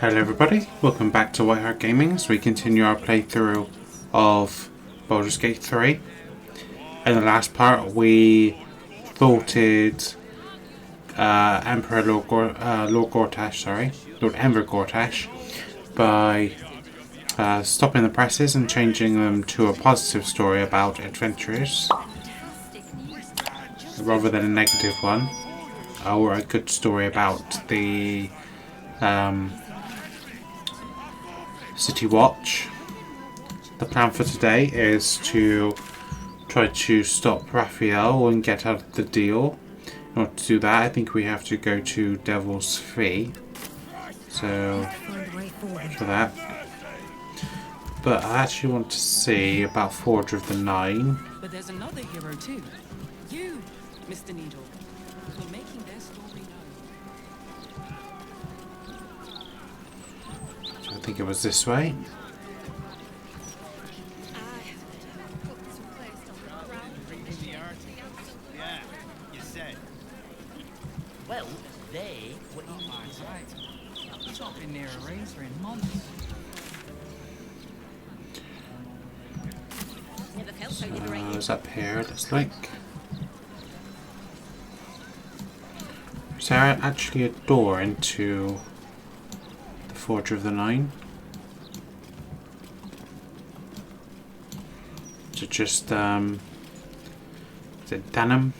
Hello everybody, welcome back to Whiteheart Gaming as we continue our playthrough of Baldur's Gate 3. In the last part we thwarted Emperor Lord Enver Gortash by stopping the presses and changing them to a positive story about adventurers rather than a negative one, or a good story about the City Watch. The plan for today is to try to stop Raphael and get out of the deal. In order to do that, I think we have to go to Devil's Fee. So, for that. But I actually want to see about Forger of the Nine. But there's another hero too. You, Mr. Needle. You're making their story known. So I think it was this way. Well, they were in my Right. I've not been near a razor in months. Never felt so liberated. It's up here, looks like. Is there actually a door into the Forger of the Nine? Is it just, is it Denim?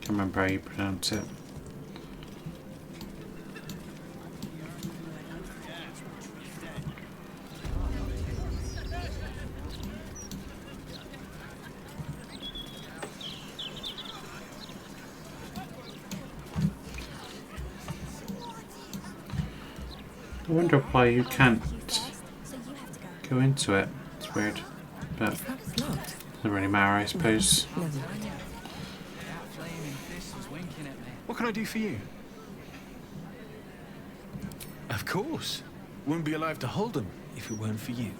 Can't remember how you pronounce it. I wonder why you can't go into it. It's weird, but doesn't really matter, I suppose. That flaming fist was winking at me. What can I do for you? Of course. Wouldn't be alive to hold them if it weren't for you.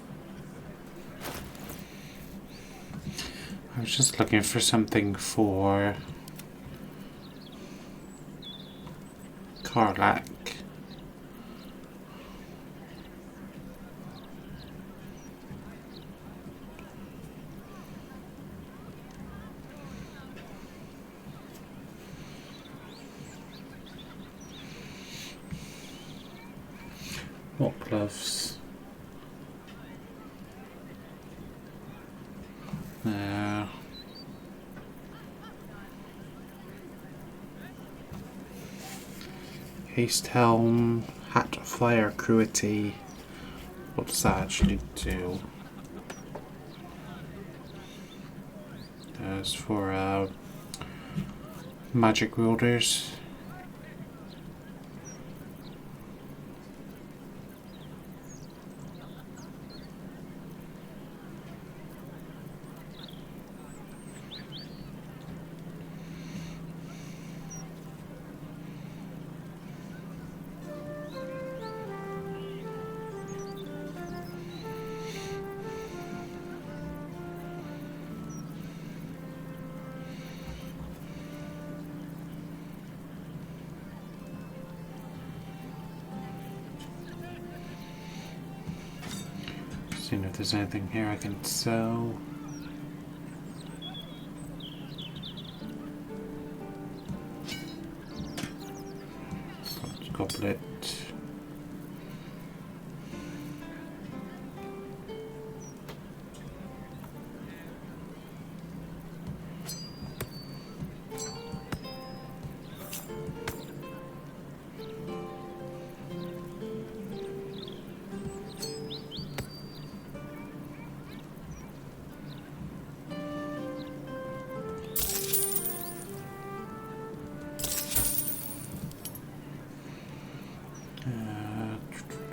I was just looking for something for Karlak. What gloves? Haste helm, hat, fire, cruelty. What does that actually do? That's for magic wielders. Seeing if there's anything here I can sell. Goblet.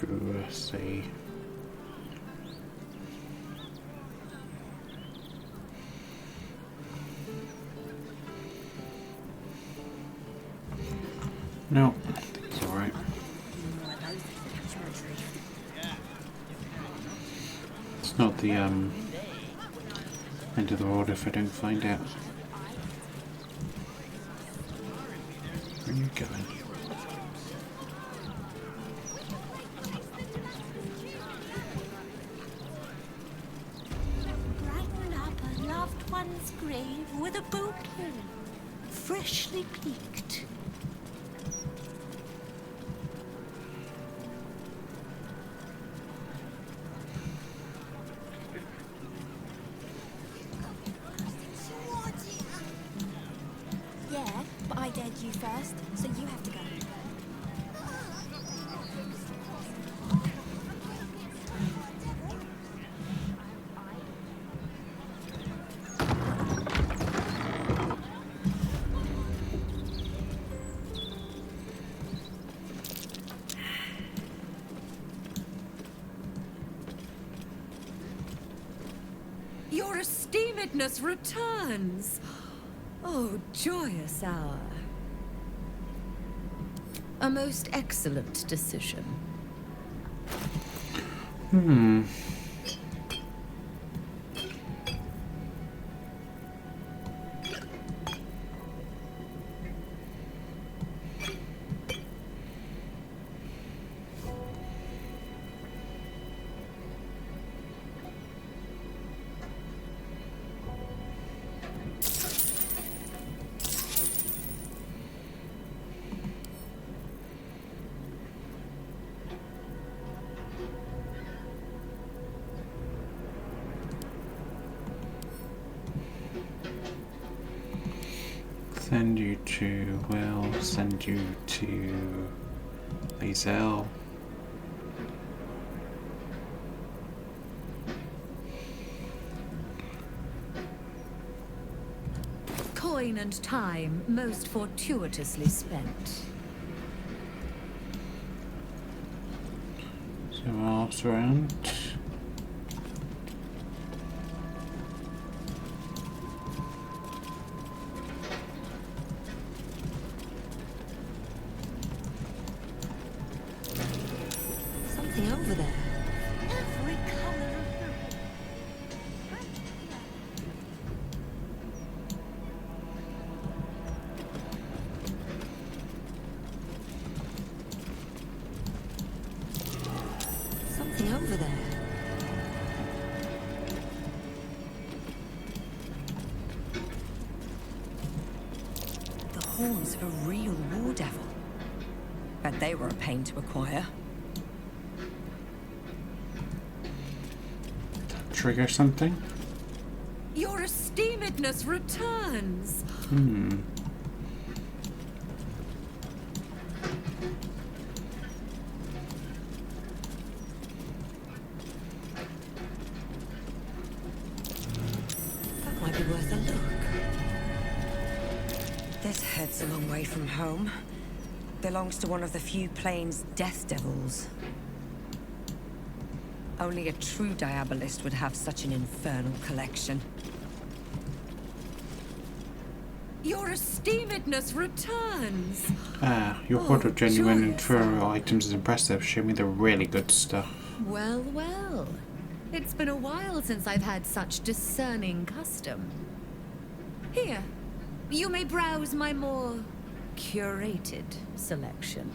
Let's see. No, I think it's alright. It's not the end of the world if I don't find it. Where are you going? his grave with a bouquet, freshly picked. Yeah, but I dared you first, so you have to go. Your esteemedness returns. Oh, joyous hour. A most excellent decision. Send you to Will, send you to Hazel. Coin and time most fortuitously spent. So I'll around. Something over there. Every color of the... Something over there. The horns of a real war devil. Bet they were a pain to acquire. Trigger something? Your esteemedness returns. That might be worth a look. This head's a long way from home. Belongs to one of the few plains death devils. Only a true diabolist would have such an infernal collection. Your esteemedness returns. Ah, your hoard of genuine infernal items is impressive. Show me the really good stuff. Well, well. It's been a while since I've had such discerning custom. Here, you may browse my more curated selection.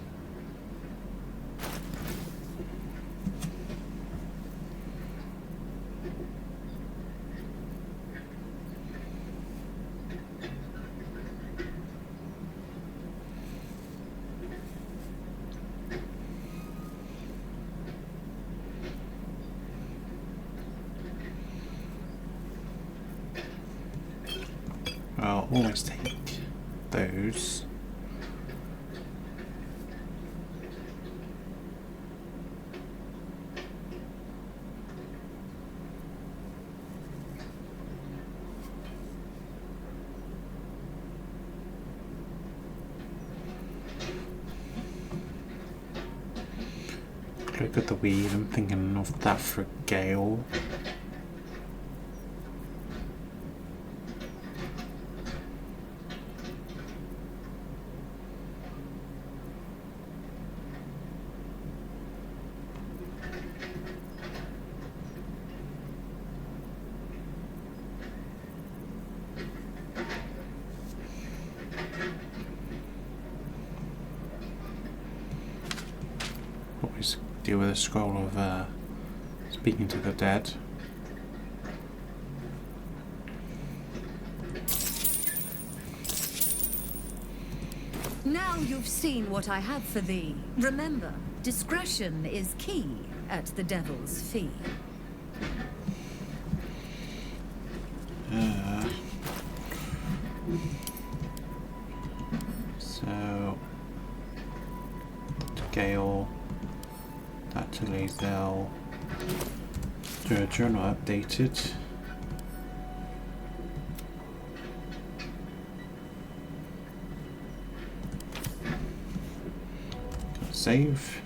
I'll always take those. Look at the weed, I'm thinking of that for Gale. Always deal with a scroll of speaking to the dead. Now you've seen what I have for thee. Remember, discretion is key at the Devil's Fee. So to Gale, that to Lazel. Do a journal updated. Save.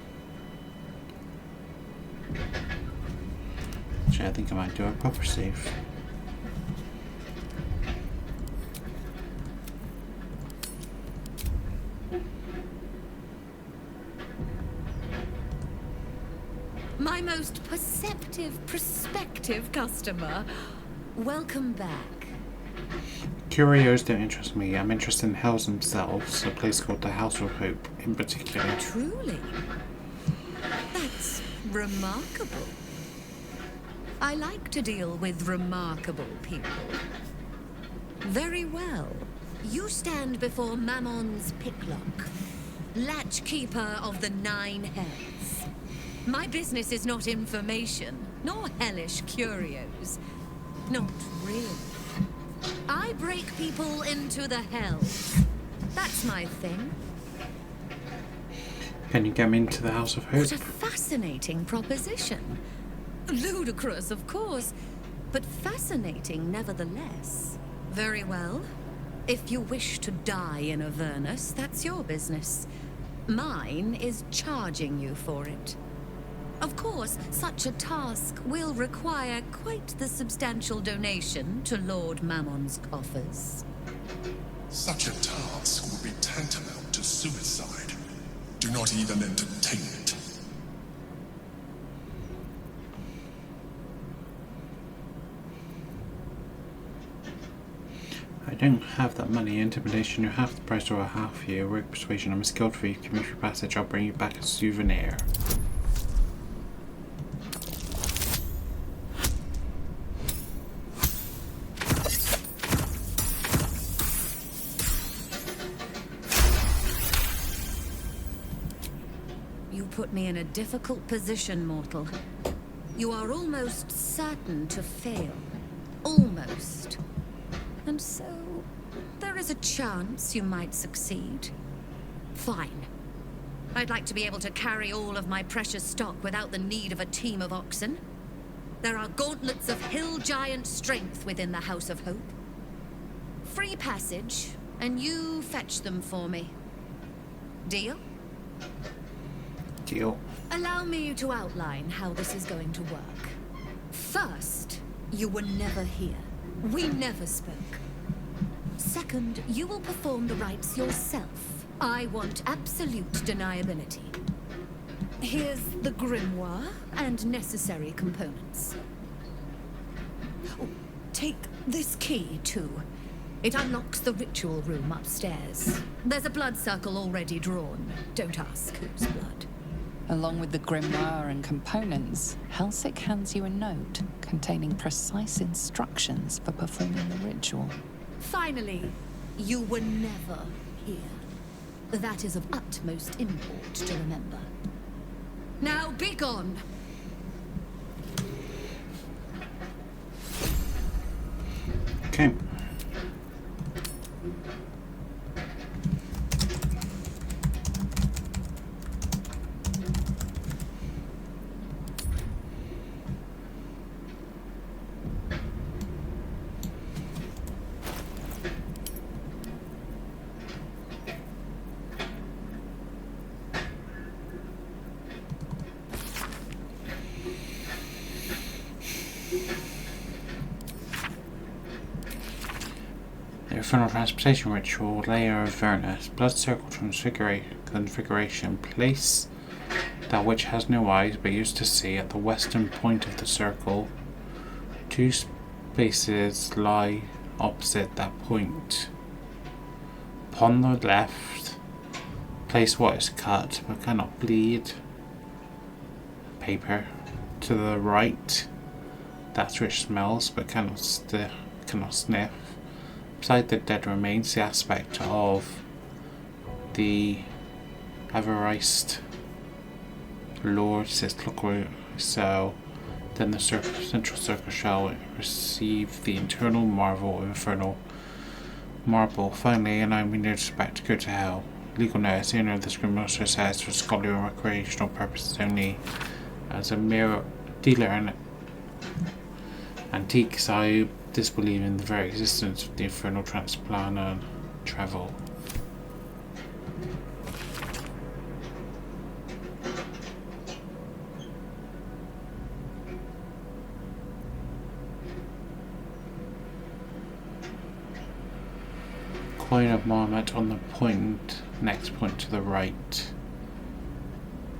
Actually, I think I might do a proper save. My most perceptive, prospective customer. Welcome back. Curios don't interest me. I'm interested in hells themselves, a place called the House of Hope in particular. Truly? That's remarkable. I like to deal with remarkable people. Very well. You stand before Mammon's picklock, latchkeeper of the 9 hells. My business is not information, nor hellish curios. Not really. I break people into the hells. That's my thing. Can you get me into the House of Hope? What a fascinating proposition. Ludicrous, of course, but fascinating nevertheless. Very well. If you wish to die in Avernus, that's your business. Mine is charging you for it. Of course, such a task will require quite the substantial donation to Lord Mammon's coffers. Such a task would be tantamount to suicide. Do not even entertain it. I don't have that money. Intimidation, you're half the price or a half year. Work persuasion, I'm a skilled thief. Give me free passage, I'll bring you back a souvenir. You put me in a difficult position, mortal. You are almost certain to fail. Almost. And so, there is a chance you might succeed. Fine. I'd like to be able to carry all of my precious stock without the need of a team of oxen. There are gauntlets of hill giant strength within the House of Hope. Free passage, and you fetch them for me. Deal? Deal. Allow me to outline how this is going to work. First, you were never here. We never spoke. Second, you will perform the rites yourself. I want absolute deniability. Here's the grimoire and necessary components. Oh, take this key, too. It unlocks the ritual room upstairs. There's a blood circle already drawn. Don't ask whose blood. Along with the grimoire and components, Helsik hands you a note containing precise instructions for performing the ritual. Finally, you were never here. That is of utmost import to remember. Now be gone! Okay. The Infernal Transportation Ritual, Layer of Avernus, Blood Circle Configuration, place that which has no eyes but used to see at the western point of the circle. 2 spaces lie opposite that point. Upon the left, place what is cut but cannot bleed. Paper. To the right, that which smells but cannot sniff. Beside the dead remains the aspect of the Everist Lord says clockwork, so then the central circle shall receive the internal marvel of infernal marble. Finally, and I'm near back to go to hell. Legal notice, the owner of this Grimmaster says for scholarly and recreational purposes only. As a mere dealer in antiques, I disbelieve in the very existence of the infernal transplant and travel. Coin of Marmot on the next point to the right.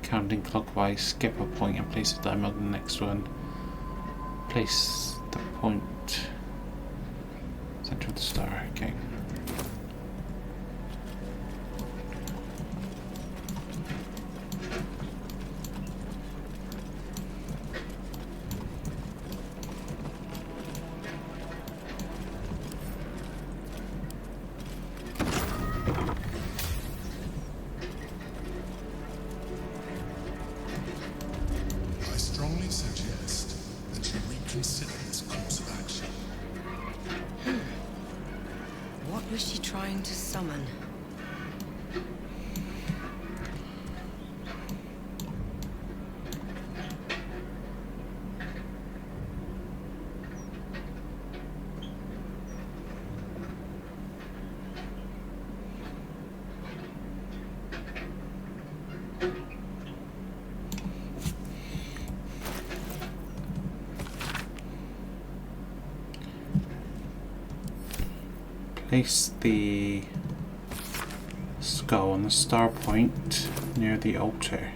Counting clockwise, skip a point and place a diamond on the next one. Place the point center of the star. Okay. What was she trying to summon? Place the skull on the star point near the altar.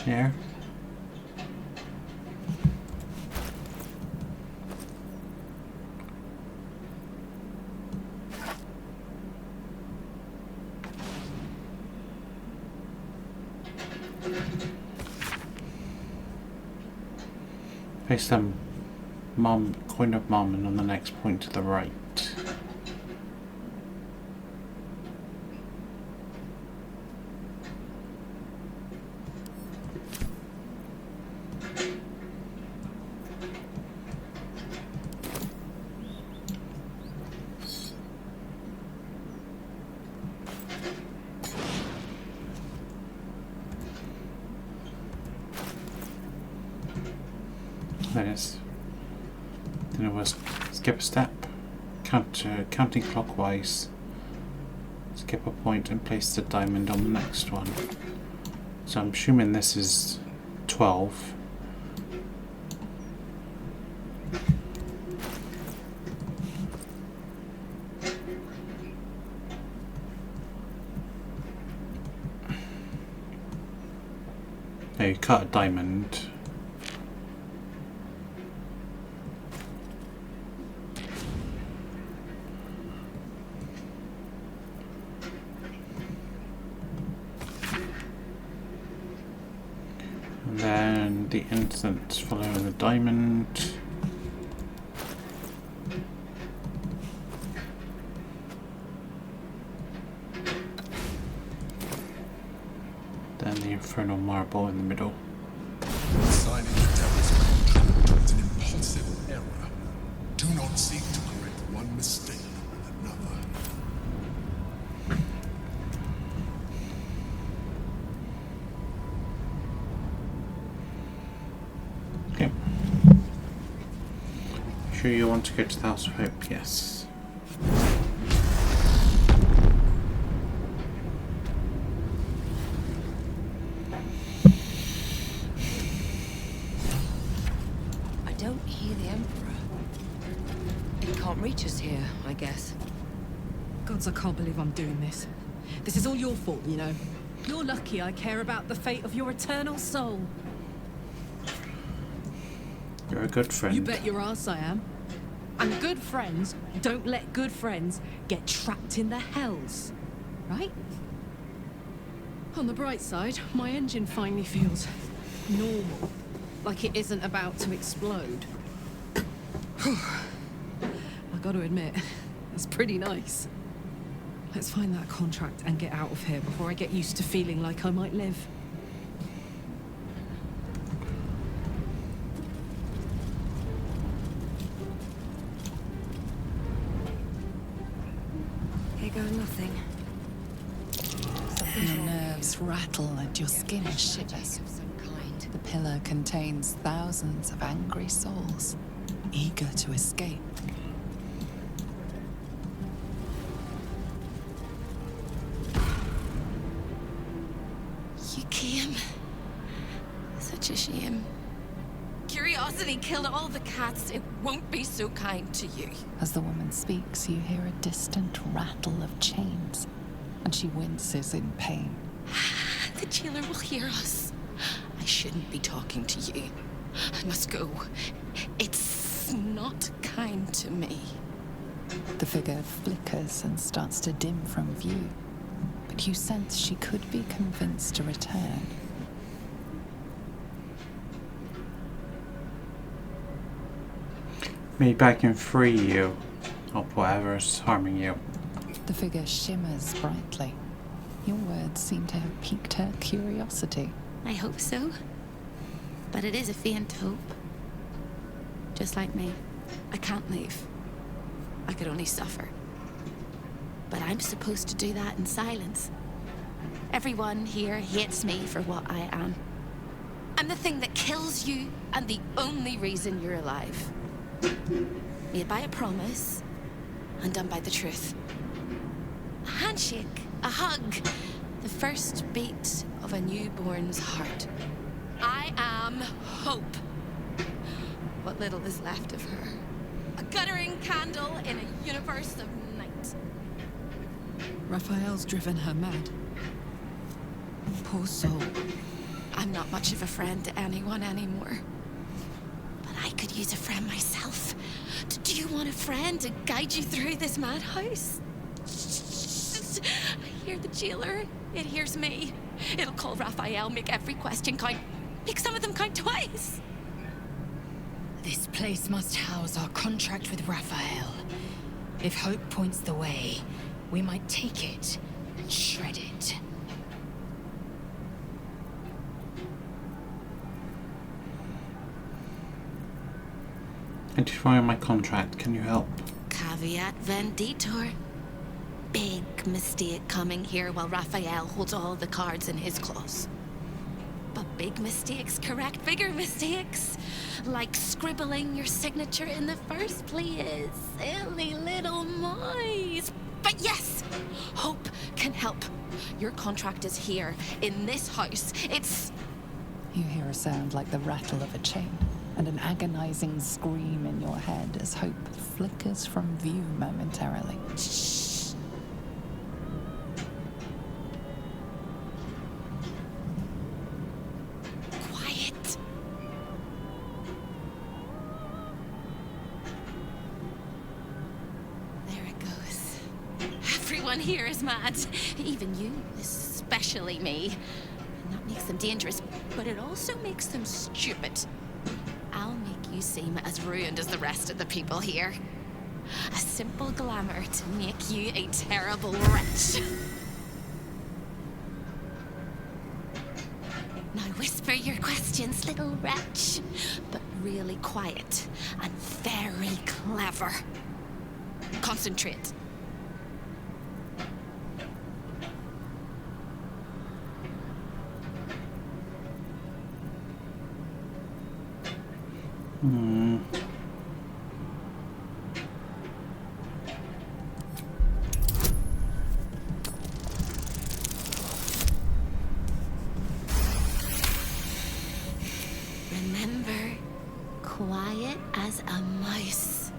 There. Place the coin of Mammon on the next point to the right. Then it was skip a step, counting clockwise, skip a point and place the diamond on the next one. So I'm assuming this is 12. Now you cut a diamond. Then the incense following the diamond. Then the infernal marble in the middle. Signing the devil's contract is an impulsive error. Do not seek to correct one mistake with another. Okay. Sure you want to go to the House of Hope? Yes. I don't hear the Emperor. It can't reach us here, I guess. Gods, I can't believe I'm doing this. This is all your fault, you know. You're lucky I care about the fate of your eternal soul. You're a good friend. You bet your ass I am. And good friends don't let good friends get trapped in the hells. Right? On the bright side, my engine finally feels normal. Like it isn't about to explode. I gotta admit, that's pretty nice. Let's find that contract and get out of here before I get used to feeling like I might live. Here goes nothing. Your nerves rattle and your skin shivers. The pillar contains thousands of angry souls, eager to escape. You came. Such a shame. Curiosity killed all the cats. It won't be so kind to you. As the woman speaks, you hear a distant rattle of chains, and she winces in pain. The jailer will hear us. I shouldn't be talking to you. I must go. It's not kind to me. The figure flickers and starts to dim from view, but you sense she could be convinced to return. Maybe I can free you of whatever's harming you. The figure shimmers brightly. Your words seem to have piqued her curiosity. I hope so. But it is a faint hope. Just like me. I can't leave. I could only suffer. But I'm supposed to do that in silence. Everyone here hates me for what I am. I'm the thing that kills you and the only reason you're alive. Made by a promise, undone by the truth. A handshake, a hug, the first beat of a newborn's heart. I am hope. What little is left of her. A guttering candle in a universe of night. Raphael's driven her mad. Poor soul. I'm not much of a friend to anyone anymore. But I could use a friend myself. Do you want a friend to guide you through this madhouse? I hear the jailer. It hears me. It'll call Raphael, make every question count. Make some of them count twice. This place must house our contract with Raphael. If hope points the way, we might take it and shred it. Identifying my contract, can you help? Caveat venditor. Big mistake coming here while Raphael holds all the cards in his claws. But big mistakes correct bigger mistakes. Like scribbling your signature in the first place. Silly little mice. But yes, hope can help. Your contract is here, in this house. It's... You hear a sound like the rattle of a chain, and an agonizing scream in your head as hope flickers from view momentarily. Shh. Quiet. There it goes. Everyone here is mad. Even you, especially me. And that makes them dangerous, but it also makes them stupid. I'll make you seem as ruined as the rest of the people here. A simple glamour to make you a terrible wretch. Now whisper your questions, little wretch. But really quiet and very clever. Concentrate. Remember, quiet as a mouse.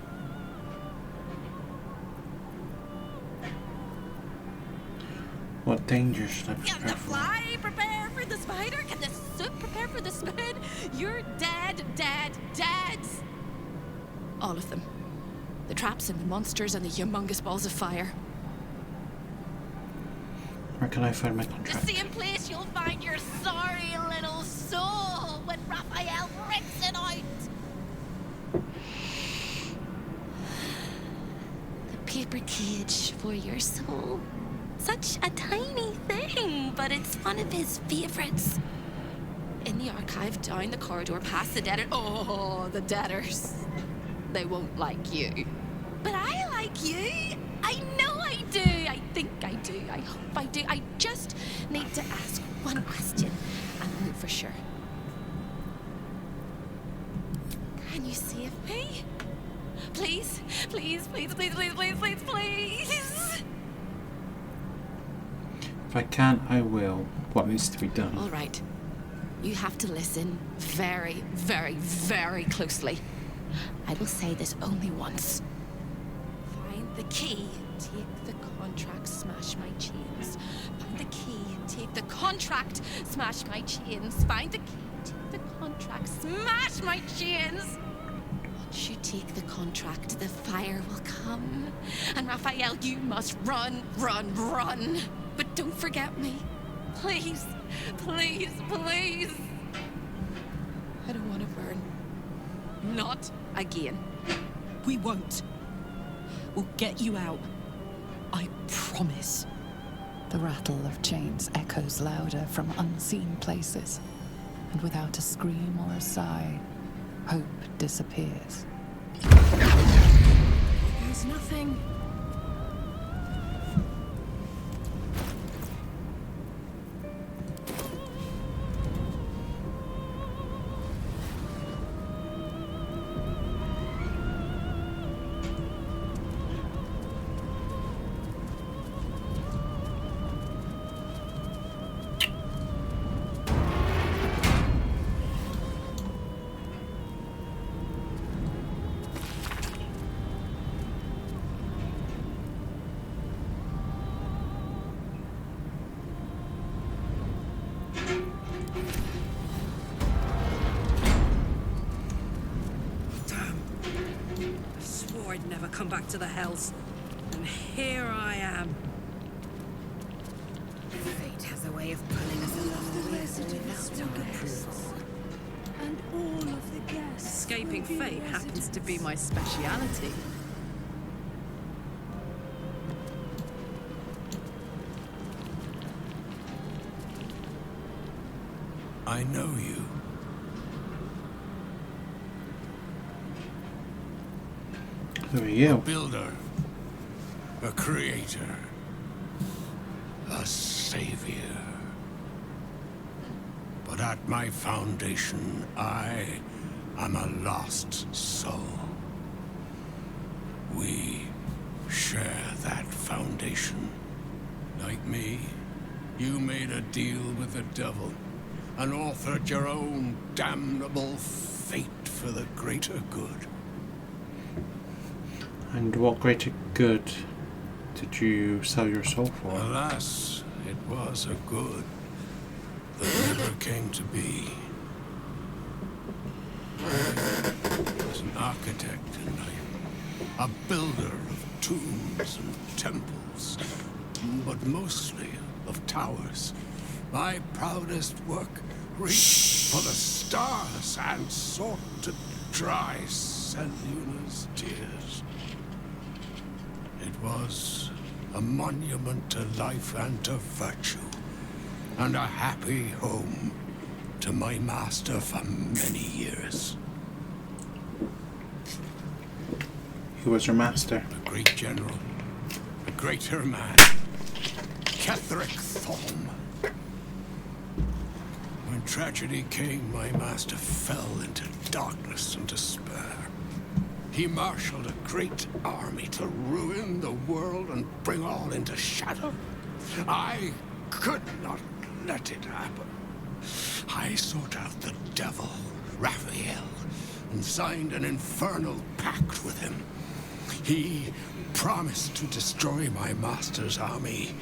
What danger should I Can prepare the for? fly prepare for the spider? Can the soup prepare for the spoon? You're dead, dead, dead. All of them. The traps and the monsters and the humongous balls of fire. Where can I find my The contract? same place you'll find your sorry little soul when when Raphael rips it out! The paper cage for your soul. Such a tiny thing, but it's one of his favorites. In the archive, down the corridor, past the debtor. Oh, the debtors. They won't like you. But I like you. I know I do. I think I do. I hope I do. I just need to ask one question and know for sure. Can you save me? Please, please, please, please, please, please, please, please. If I can, I will. What needs to be done? All right. You have to listen very, very, very closely. I will say this only once. Find the key, take the contract, smash my chains. Find the key, take the contract, smash my chains. Find the key, take the contract, smash my chains. Once you take the contract, the fire will come. And Raphael, you must run, run, run. But don't forget me. Please, please, please. I don't want to burn. Not again. We won't. We'll get you out. I promise. The rattle of chains echoes louder from unseen places, and without a scream or a sigh, hope disappears. There's nothing. I'd never come back to the Hells. And here I am. Fate has a way of pulling us along without our approval. And all of the guests. Escaping fate happens to be my speciality. I know you. Who are you? A builder, a creator, a savior. But at my foundation, I am a lost soul. We share that foundation. Like me, you made a deal with the devil and authored your own damnable fate for the greater good. And what greater good did you sell your soul for? Alas, it was a good that never came to be. I was an architect in life, a builder of tombs and temples, but mostly of towers. My proudest work reached for the stars and sought to dry Selluna's tears. It was a monument to life and to virtue, and a happy home to my master for many years. Who was your master? A great general, a greater man, Ketheric Thorm. When tragedy came, my master fell into darkness and despair. He marshaled a great army to ruin the world and bring all into shadow. I could not let it happen. I sought out the devil, Raphael, and signed an infernal pact with him. He promised to destroy my master's army,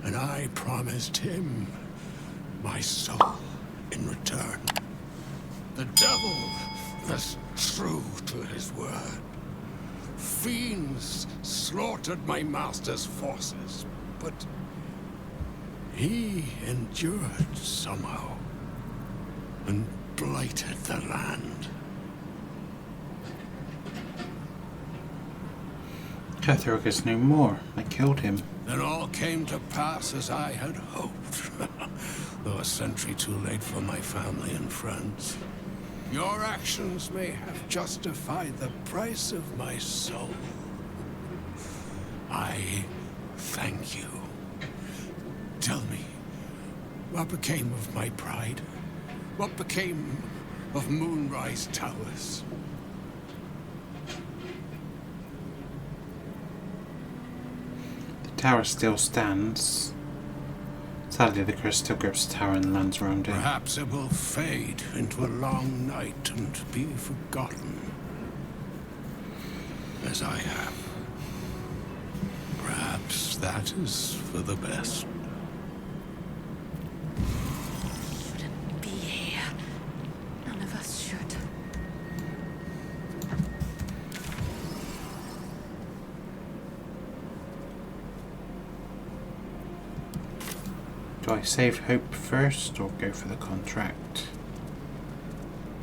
and I promised him my soul in return. The devil was true to his word. Fiends slaughtered my master's forces, but he endured somehow. And blighted the land. Ketheric is no more. I killed him. Then all came to pass as I had hoped, though a century too late for my family and friends. Your actions may have justified the price of my soul. I thank you. Tell me, what became of my pride? What became of Moonrise Towers? The tower still stands. Sadly, the curse still grips the tower and the lands around it. Perhaps it will fade into a long night and be forgotten. As I have. Perhaps that is for the best. Shouldn't be here. None of us should. Do I save Hope first or go for the contract?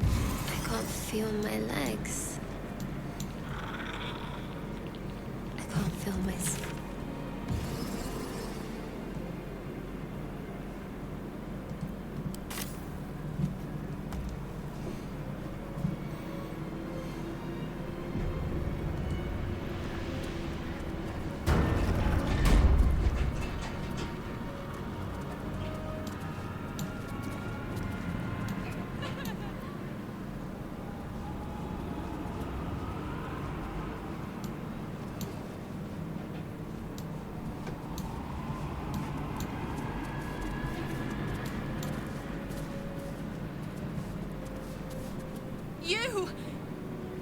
I can't feel my legs. I can't feel my skin.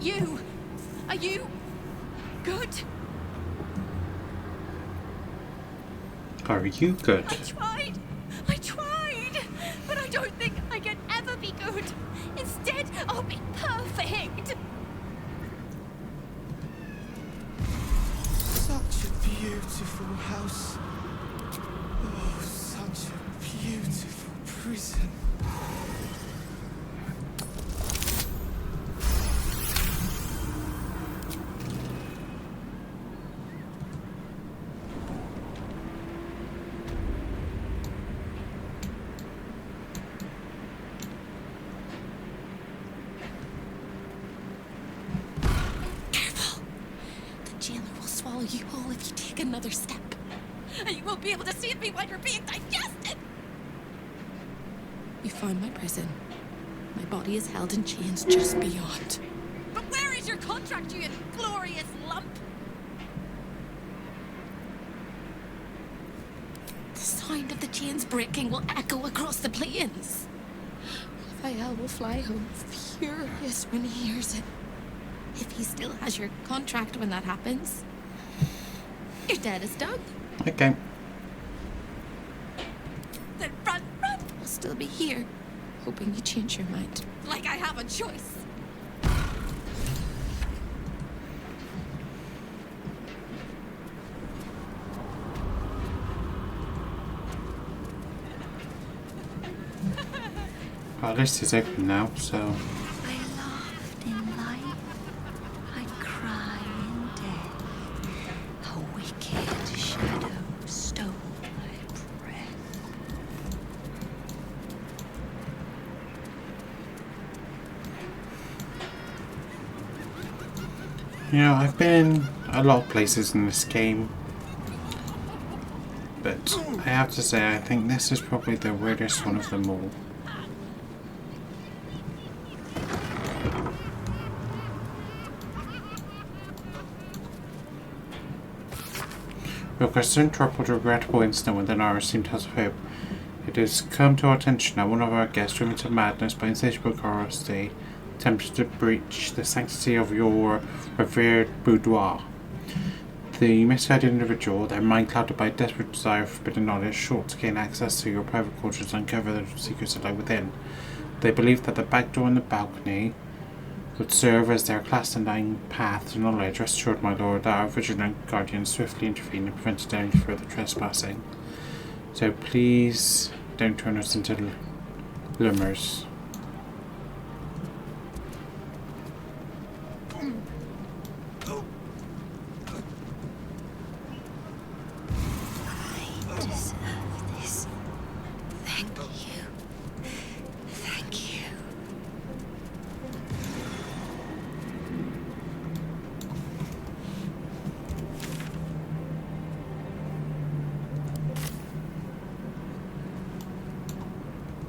You! Are you good? Are you good? I tried, but I don't think I can ever be good. Instead, I'll be perfect. Such a beautiful house. Oh, such a beautiful prison. You all if you take another step. And you won't be able to save me while you're being digested! You found my prison. My body is held in chains just beyond. But where is your contract, you inglorious lump? The sound of the chains breaking will echo across the plains. Raphael will fly home furious when he hears it. If he still has your contract when that happens. Your dad is done. Okay. Then run! I'll still be here, hoping you change your mind. Like I have a choice. Well, at least it's open now, so... You know, I've been in a lot of places in this game, but I have to say I think this is probably the weirdest one of them all. Your concerned troubled regrettable incident within our esteemed house of hope. It has come to our attention that one of our guests, driven to madness by insatiable curiosity, attempted to breach the sanctity of your revered boudoir. The misguided individual, their mind clouded by a desperate desire for forbidden knowledge, sought to gain access to your private quarters and uncover the secrets that lie within. They believed that the back door and the balcony would serve as their clandestine path to knowledge. Rest assured, my lord, that our vigilant guardian swiftly intervened and prevented any further trespassing. So please don't turn us into lummers. Thank you. Thank you.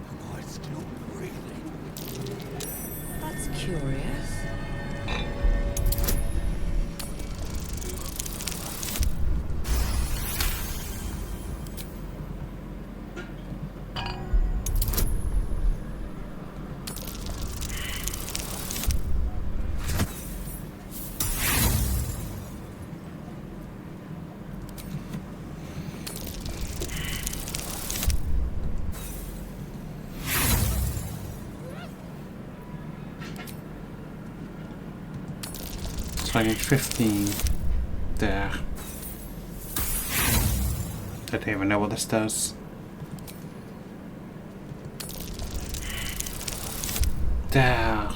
Am I still breathing? That's curious. So I need 15 there. I don't even know what this does. There.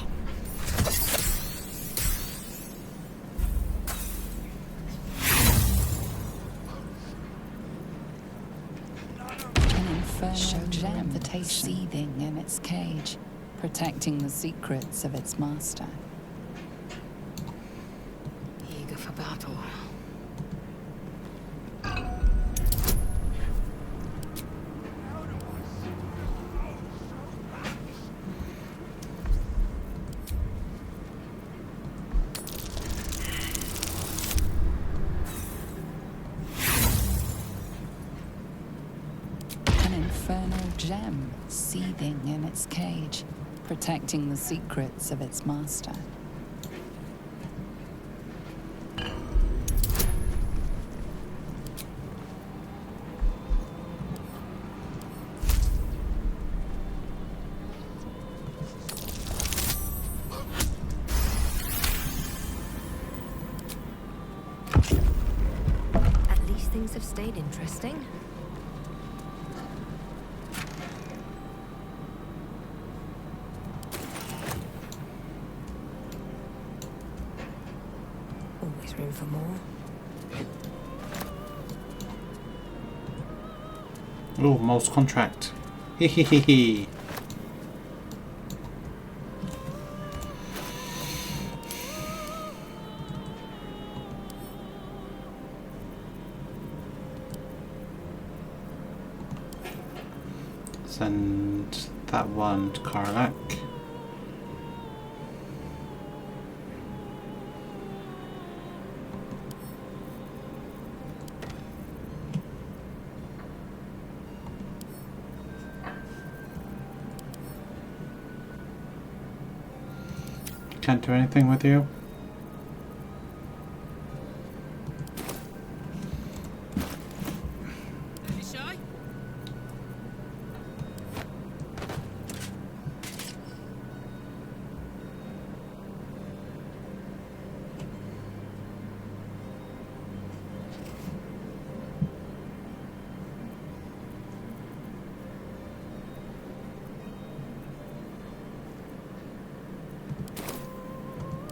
An infernal gem seething in its cage, protecting the secrets of its master. Eager for battle. An infernal gem seething in its cage, protecting the secrets of its master. At least things have stayed interesting. Always room for more. Oh, most contract. Hehehehe. Send that one to Karlak. Can't do anything with you. Shy?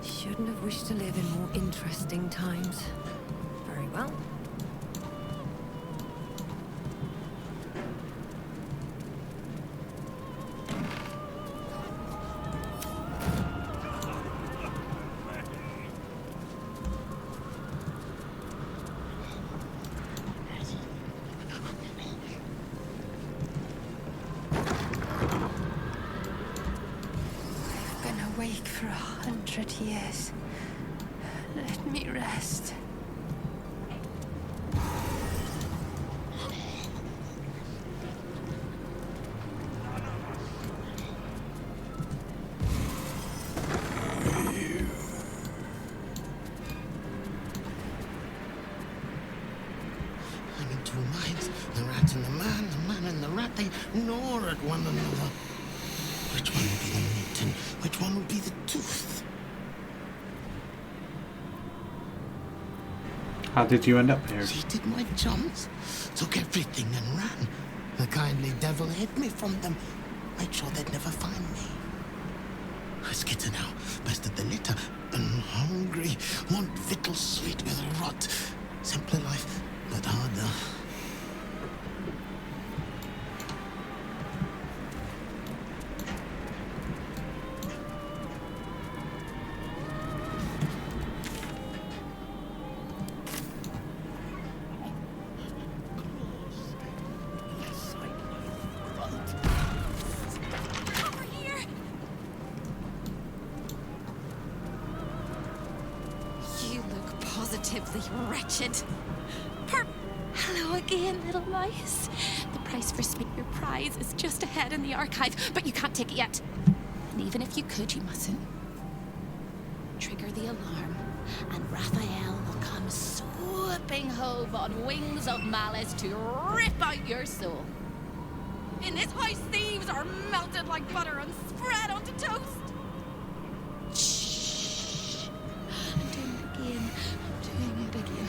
Shouldn't have wished to live in more interesting times. Very well. I've been awake for 100 years. Let me rest. I'm in two minds. The rat and the man and the rat, they gnaw at one another. Which one will be the meat and which one will be the tooth? How did you end up here? Cheated my chums, took everything and ran. The kindly devil hid me from them, made sure they'd never find me. I skitter now, best of the litter, and hungry, want victuals sweet with rot. Simpler life, but harder. positively wretched. Hello again, little mice. The price for your prize is just ahead in the archive, but you can't take it yet. And even if you could, you mustn't. Trigger the alarm, and Raphael will come swooping home on wings of malice to rip out your soul. In this house, thieves are melted like butter and spread onto toast. Shh. I'm doing it again.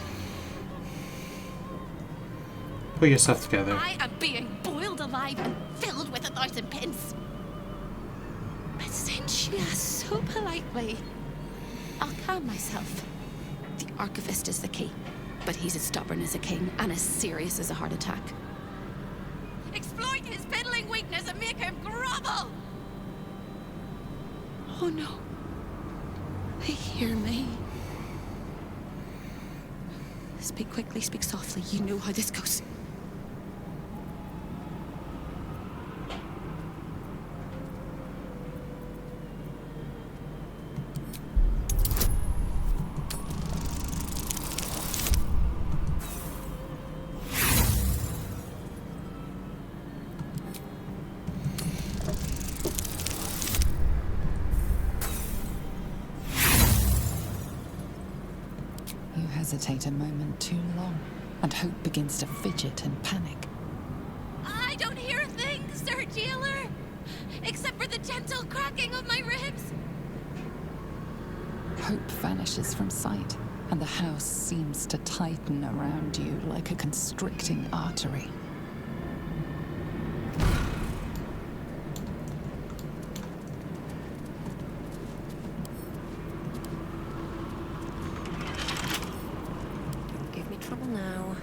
Put yourself together. I am being boiled alive and filled with 1,000 pins. But since you asked so politely, I'll calm myself. The archivist is the key, but he's as stubborn as a king and as serious as a heart attack. Exploit his fiddling weakness and make him grovel! Oh no. They hear me. Speak quickly, speak softly. You know how this goes. Hesitate a moment too long, and hope begins to fidget and panic. I don't hear a thing, Sir Jailer, except for the gentle cracking of my ribs. Hope vanishes from sight, and the house seems to tighten around you like a constricting artery. Now.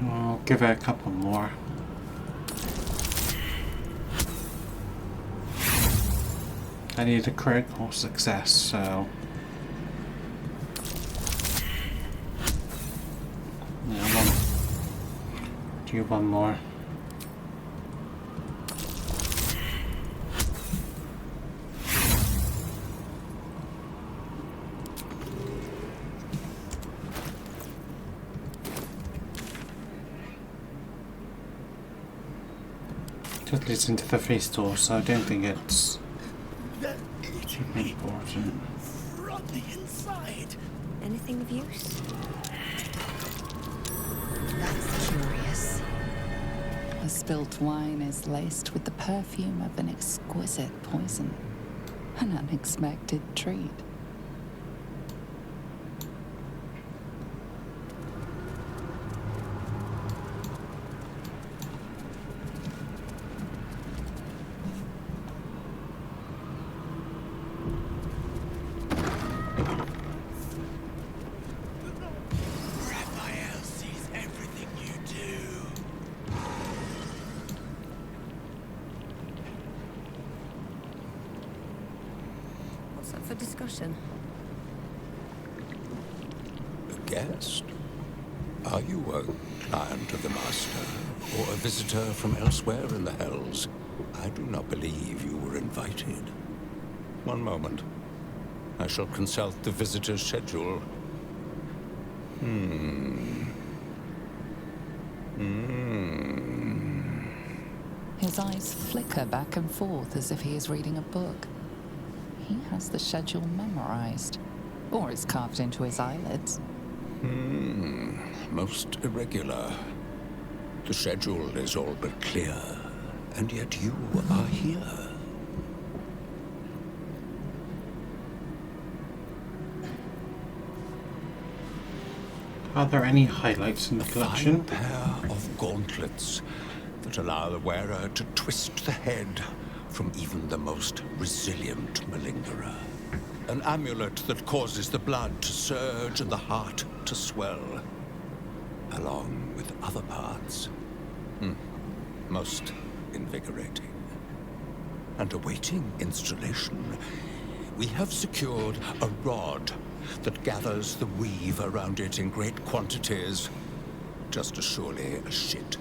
I'll give it a couple more. I need a critical success, so one more. Just leads into the free store, so I don't think it's too important. From the inside. Anything of use? That's curious. The spilt wine is laced with the perfume of an exquisite poison. An unexpected treat. For discussion. A guest? Are you a client of the Master, or a visitor from elsewhere in the Hells? I do not believe you were invited. One moment. I shall consult the visitor's schedule. His eyes flicker back and forth as if he is reading a book. He has the schedule memorized, or it's carved into his eyelids. Most irregular. The schedule is all but clear, and yet you are here. Are there any highlights in the collection? A fine pair of gauntlets that allow the wearer to twist the head from even the most resilient malingerer. An amulet that causes the blood to surge and the heart to swell, along with other parts. Most invigorating. And awaiting installation We have secured a rod that gathers the weave around it in great quantities, just as surely as shit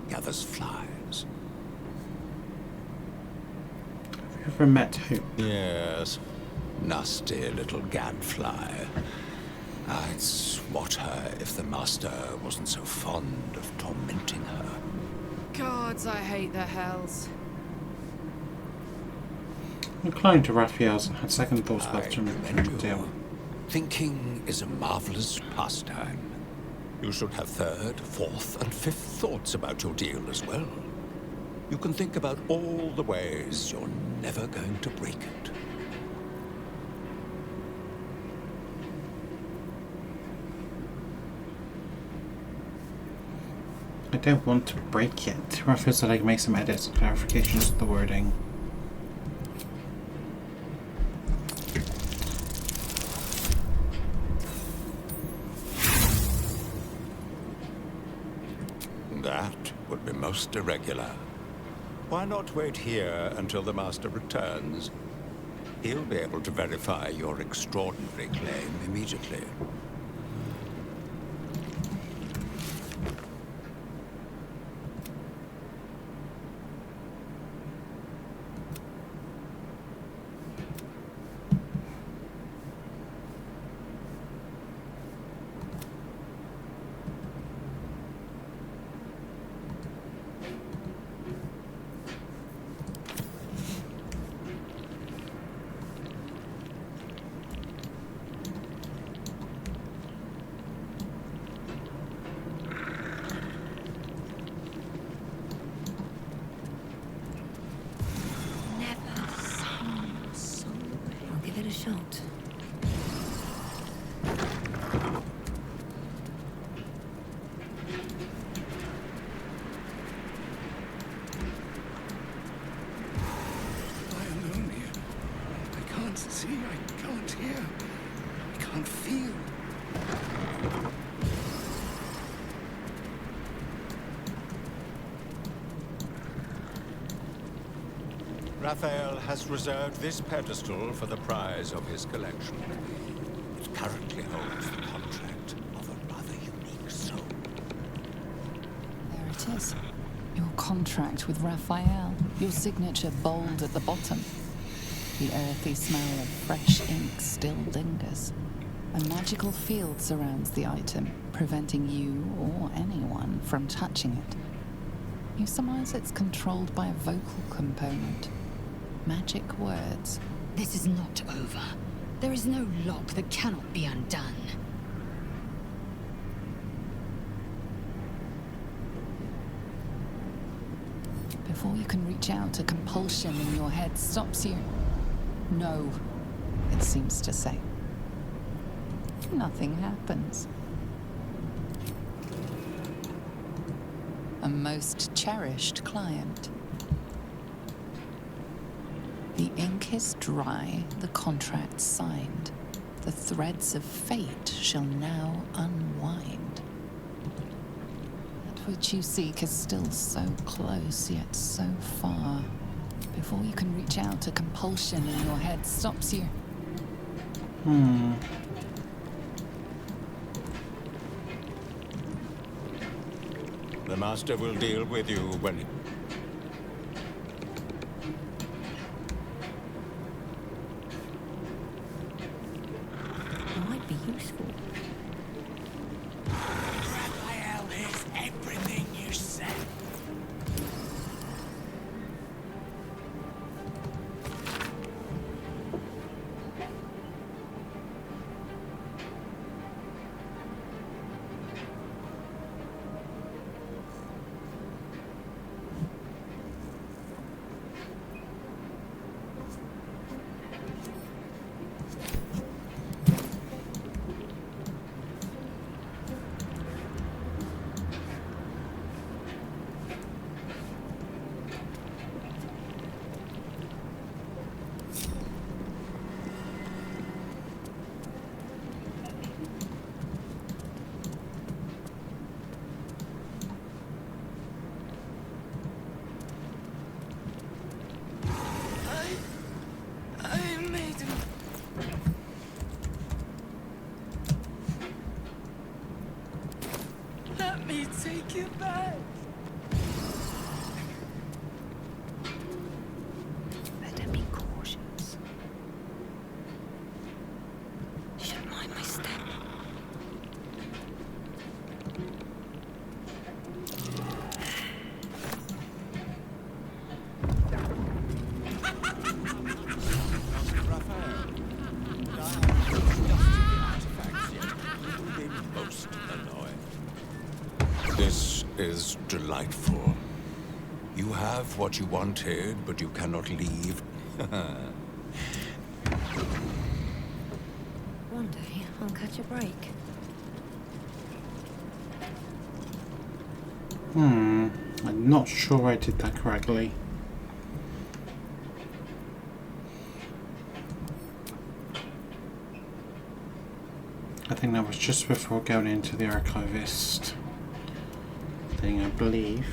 gathers flies. Have you ever met Hope? Yes. Nasty little gadfly. I'd swat her if the master wasn't so fond of tormenting her. Gods, I hate the hells. Inclined to Raphael's and had second thoughts about I Jim commend you. deal. Thinking is a marvelous pastime. You should have third, fourth, and fifth thoughts about your deal as well. You can think about all the ways you're never going to break it. I don't want to break it. Raphael said I can make some edits and clarifications to the wording. That would be most irregular. Why not wait here until the master returns? He'll be able to verify your extraordinary claim immediately. I'll give it a shot. I am alone here. I can't see, I can't hear, I can't feel. Raphael has reserved this pedestal for the prize of his collection. It currently holds the contract of a rather unique soul. There it is. Your contract with Raphael. Your signature bold at the bottom. The earthy smell of fresh ink still lingers. A magical field surrounds the item, preventing you or anyone from touching it. You surmise it's controlled by a vocal component. Magic words. This is not over. There is no lock that cannot be undone. Before you can reach out, a compulsion in your head stops you. No, it seems to say. Nothing happens. A most cherished client. The ink is dry, the contract signed. The threads of fate shall now unwind. That which you seek is still so close, yet so far. Before you can reach out, a compulsion in your head stops you. The master will deal with you when he... Might be useful. Raphael is everything you said. take it back. Better be cautious. Should mind my step. This is delightful. You have what you wanted, but you cannot leave. One day, I'll catch a break. I'm not sure I did that correctly. I think that was just before going into the archivist thing, I believe.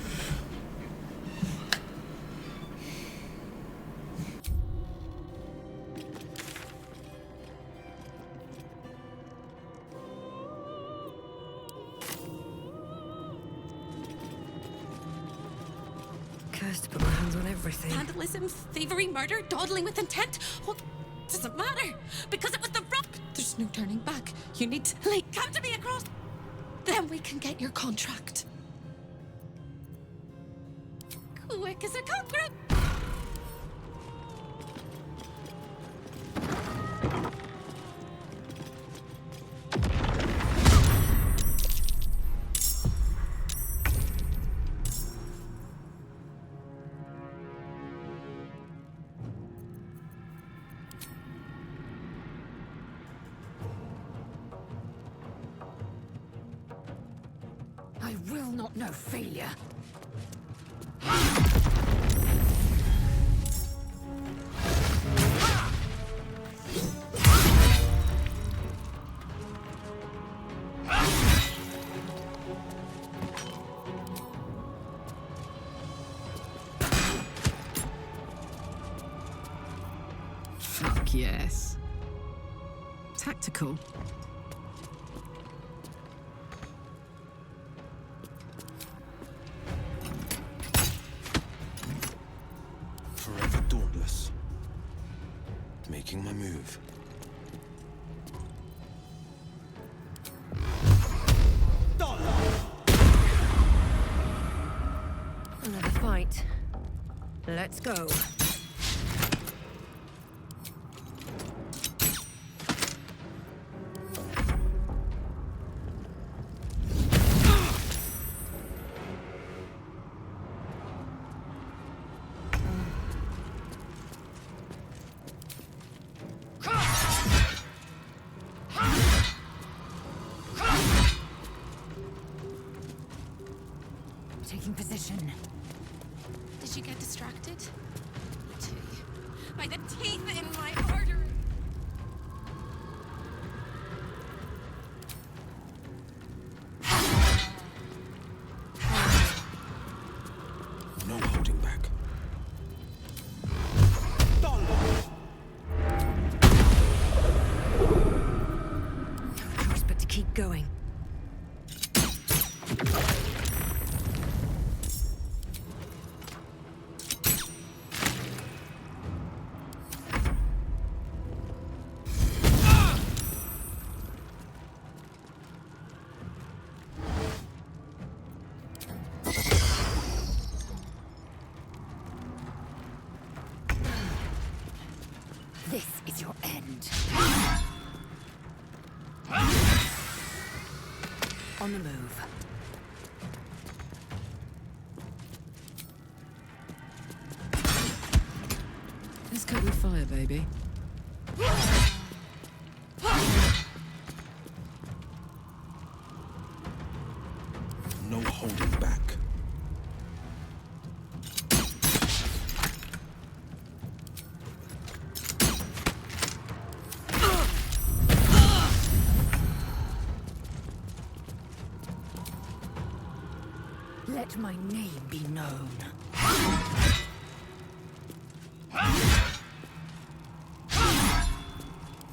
Cursed to put my hands on everything. Vandalism, thievery, murder, dawdling with intent. Well, doesn't matter. Because it was the rock. There's no turning back. You need to, come to me across. Then we can get your contract. Quick as a cockroach. I will not know failure. Fuck yes. Tactical. Forever dauntless. Making my move. Another fight. Let's go. Taking position. Did you get distracted? Me too. By the teeth in my artery. No holding back. No choice but to keep going. This is your end. On the move. Let's cope with fire, baby. No holding back. Let my name be known.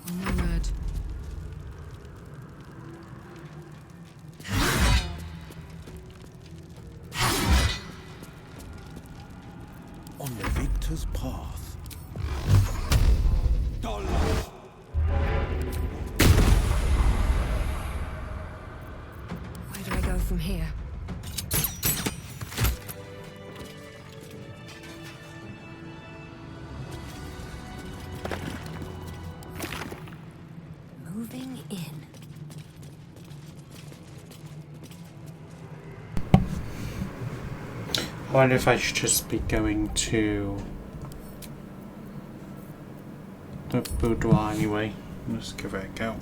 On my word. Winter's path. Where do I go from here? Moving in. I wonder if I should just be going to the boudoir anyway. Let's give it a go.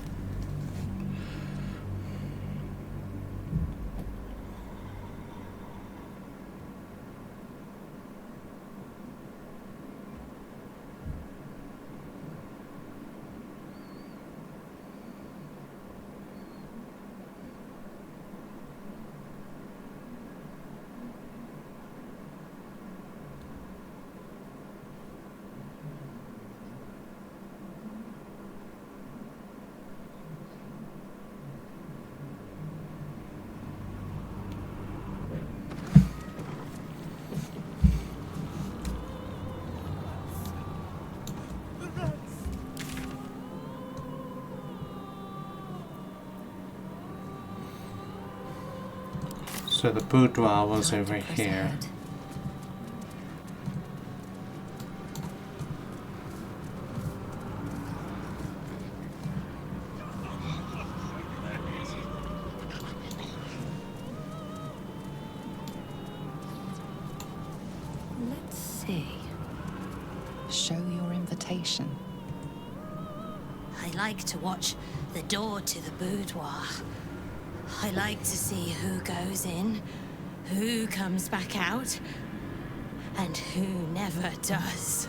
So the boudoir was over here. Let's see. Show your invitation. I like to watch the door to the boudoir. I like to see who goes in, who comes back out, and who never does.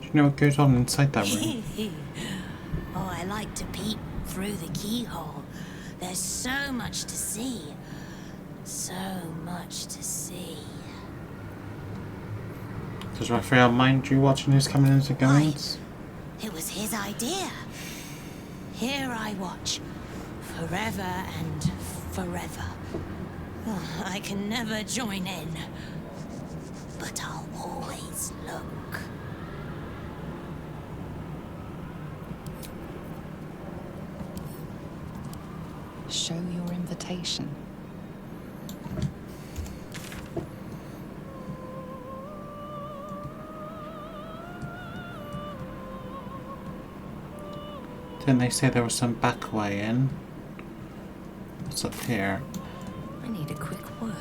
Do you know what goes on inside that room? Oh, I like to peep through the keyhole. There's so much to see. So much to see. Does Raphael mind you watching his coming and goings? It was his idea. Here I watch, forever and forever. Oh, I can never join in, but I'll always look. Show your invitation. Didn't they say there was some back way in? What's up here? I need a quick word.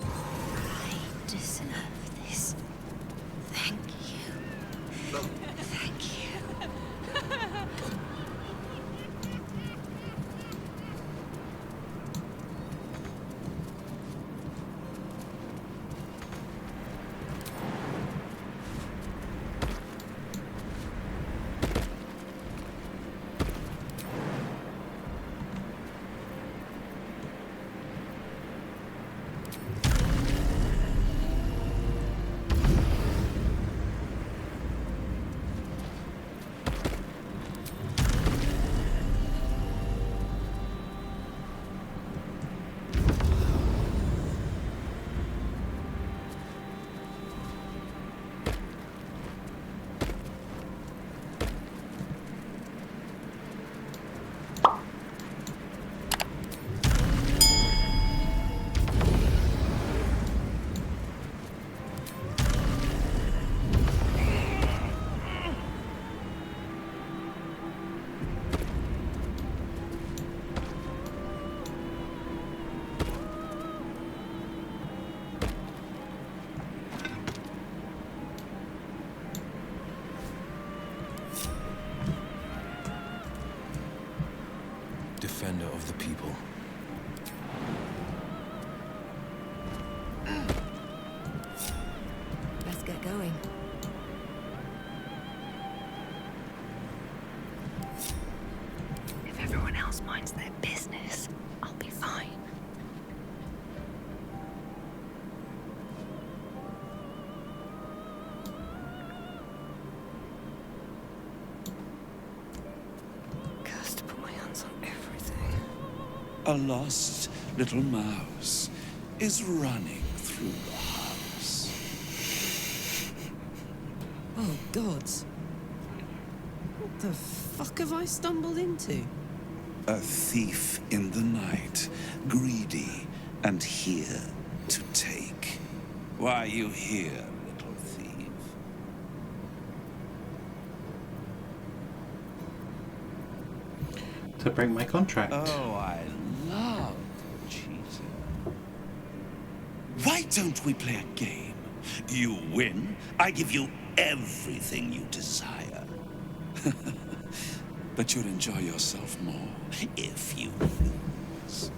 I deserve this. Thank you. Thank you. Defender of the people. Let's get going. If everyone else minds their business, I'll be fine. Cursed to put my hands on everything. A lost little mouse is running through the house. Oh, gods. What the fuck have I stumbled into? A thief in the night, greedy and here to take. Why are you here, little thief? To break my contract. Oh, I love cheating. Why don't we play a game? You win, I give you everything you desire. But you'll enjoy yourself more if you lose.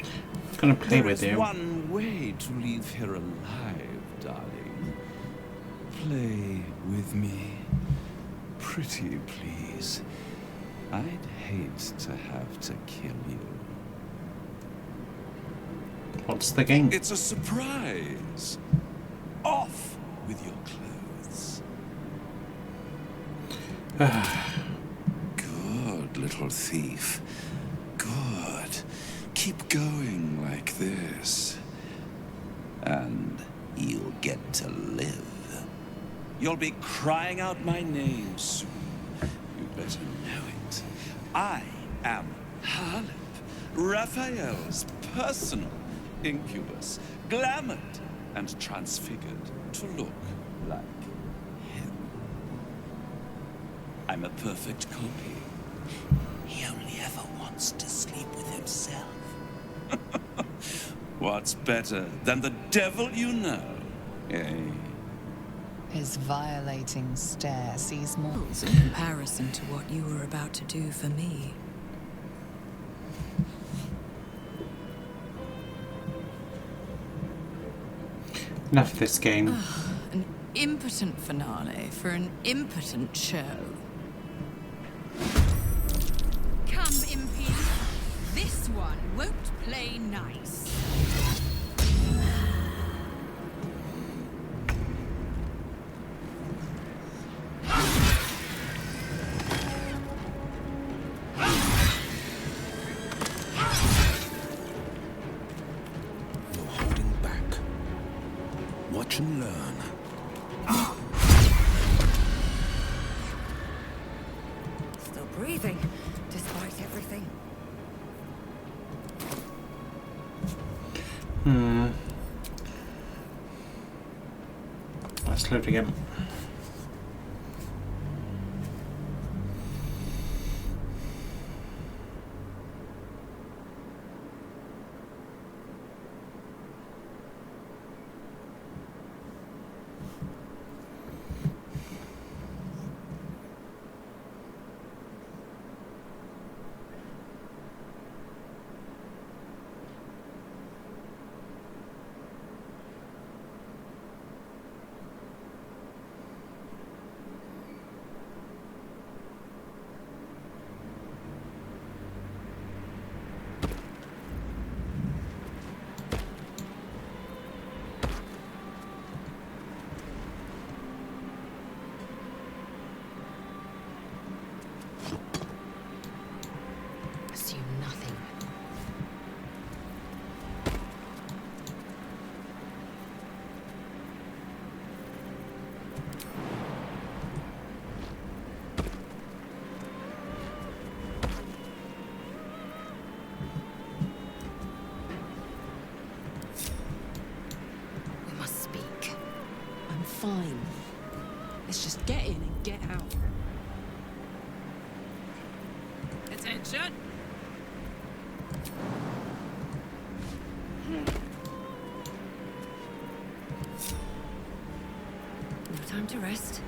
I'm gonna play with you. There's one way to leave here alive, darling. Play with me. Pretty please. I'd hate to have to kill you. What's the game? It's a surprise. Off with your clothes. Good, little thief. Good. Keep going like this. And you'll get to live. You'll be crying out my name soon. You better know it. I am Harlip, Raphael's personal incubus, glamoured and transfigured to look like him. I'm a perfect copy. He only ever wants to sleep with himself. What's better than the devil you know, eh? His violating stare sees more. In comparison to what you were about to do for me. Enough of this game. An impotent finale for an impotent show. Come, impies. This one won't play nice. No holding back. Watch and learn. Still breathing, despite everything. Let's load again. Assume nothing. We must speak. I'm fine. Let's just get in and get out. Attention! No time to rest.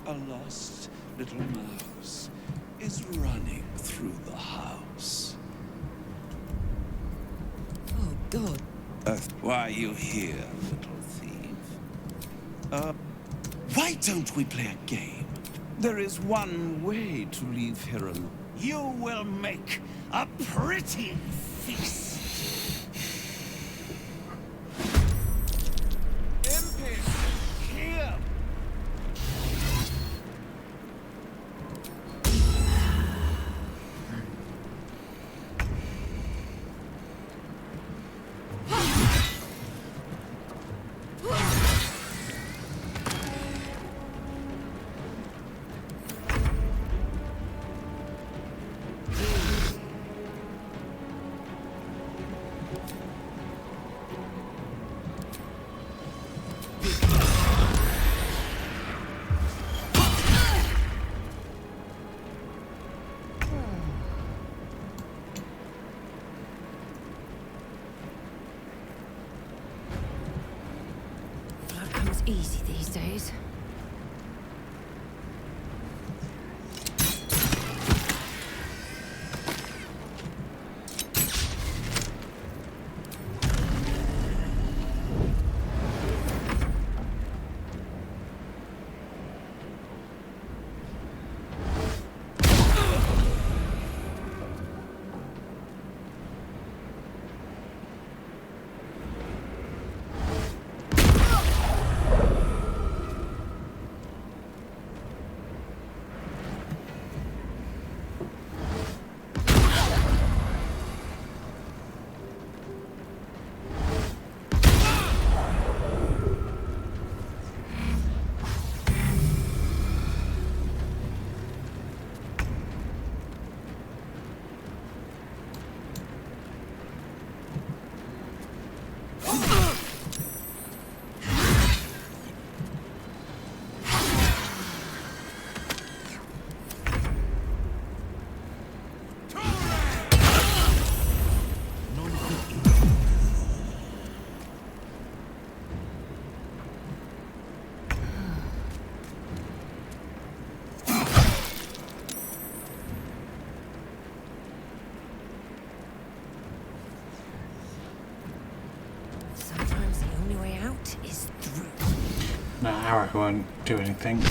A lost little mouse is running through the house. Oh, God. Why are you here, little thief? Why don't we play a game? There is one way to leave here alone. You will make a pretty feast. Impis, here! arrow won't do anything.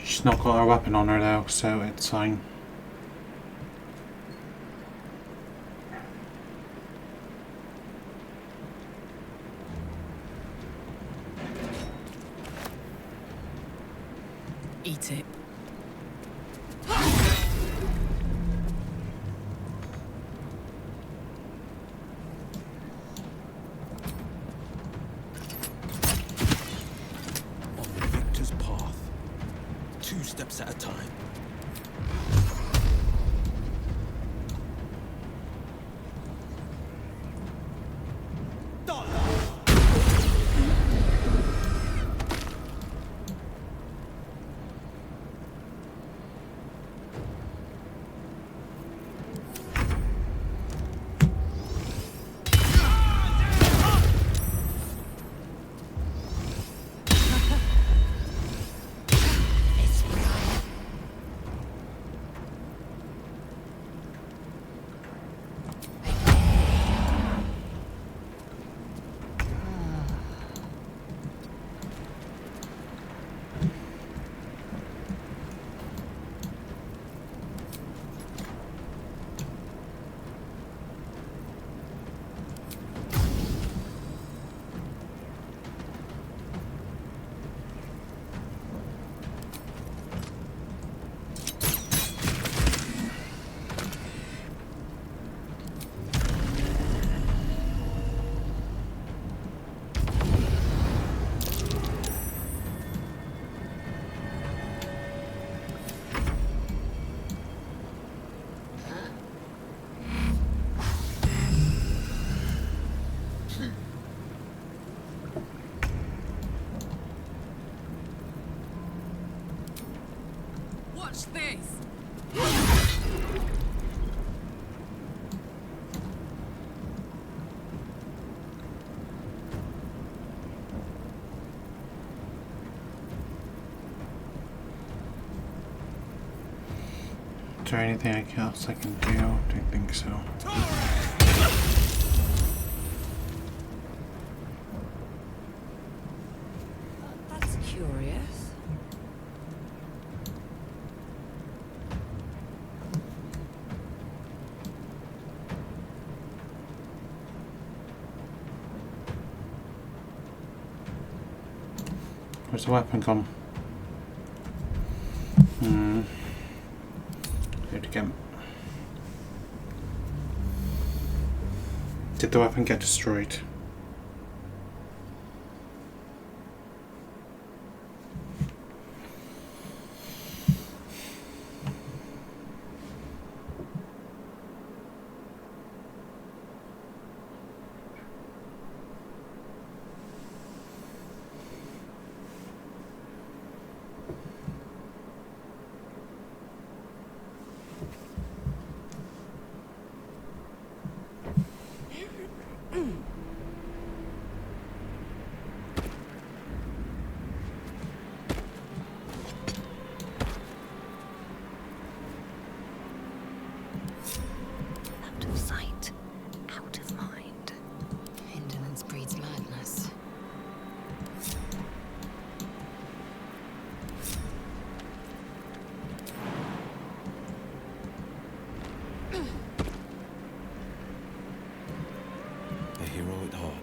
She's not got her weapon on her though, so it's fine. Eat it. On the victor's path. 2 steps at a time. Watch this! Is there anything else I can do? Don't think so. That's curious. Where's the weapon gone? Do it again. Did the weapon get destroyed? Out of sight, out of mind. Indolence breeds madness. A hero at heart.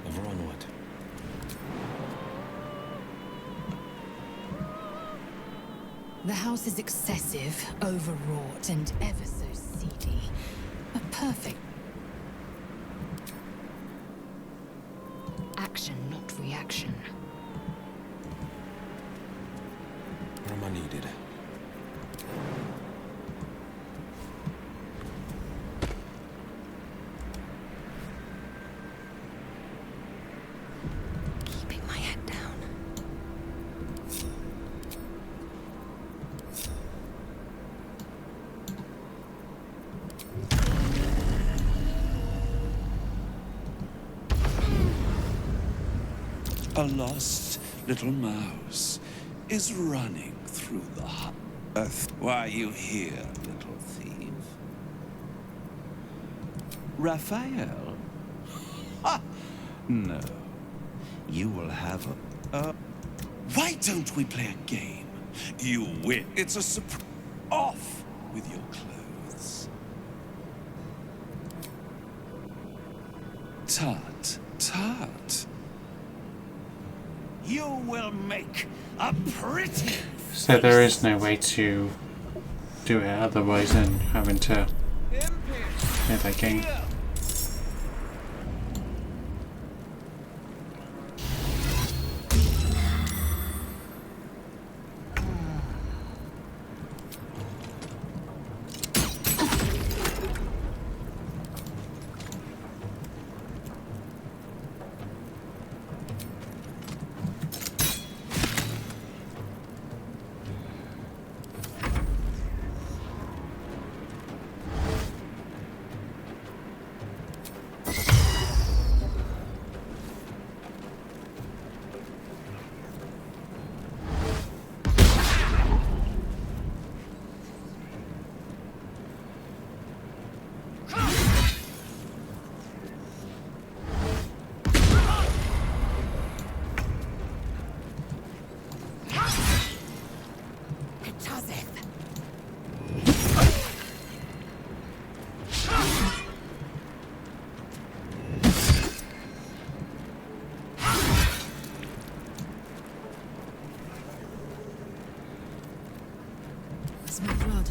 Ever onward. The house is excessive, overwrought, and ever so seedy. A perfect action, not reaction. action. Where am I needed? Keeping my head down. A lost little mouse is running through the earth. Why are you here, little thief? Raphael? Ha! No. You will have a... Why don't we play a game? You win. It's a surprise. Off with your clothes. Tut, tut. You will make a pretty... So there is no way to do it otherwise than having to play that game. Smell blood.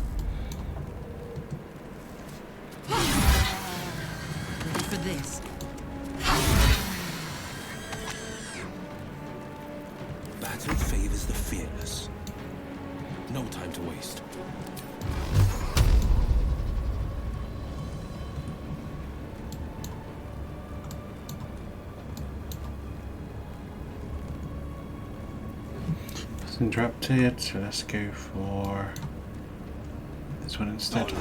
Ready for this? Battle favors the fearless. No time to waste. It's interrupted, so let's go for this one instead.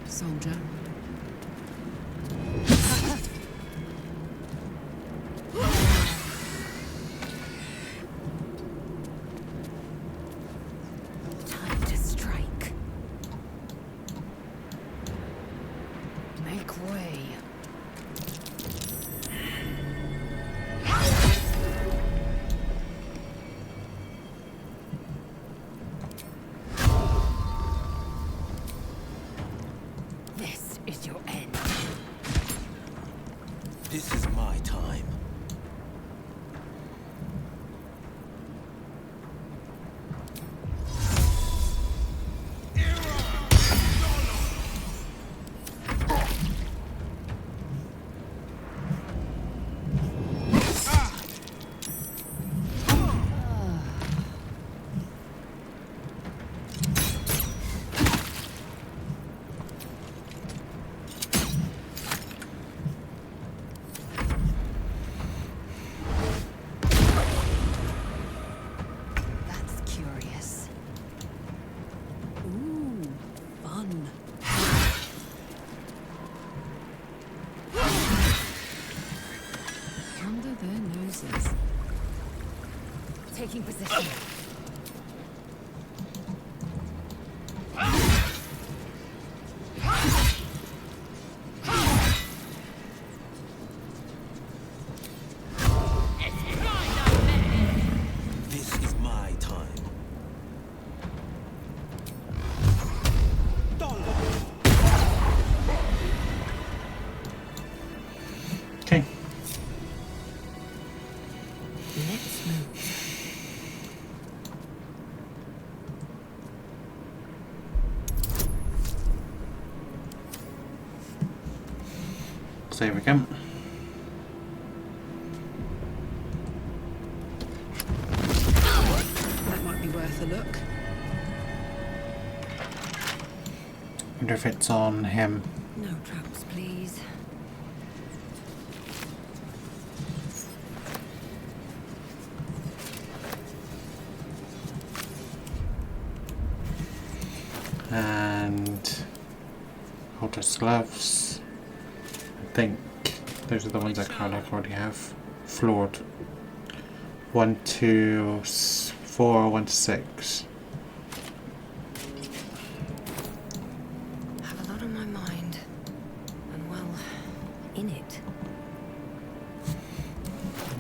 Soldier. Time to strike. Make way. This Taking position. This is my time. Okay. Let's move. Save again. That might be worth a look. Wonder if it's on him. No traps, please. And Cultist gloves. I think those are the ones I already have. Floored. 1 to 4, 1 to 6. Have a lot on my mind. And well, in it.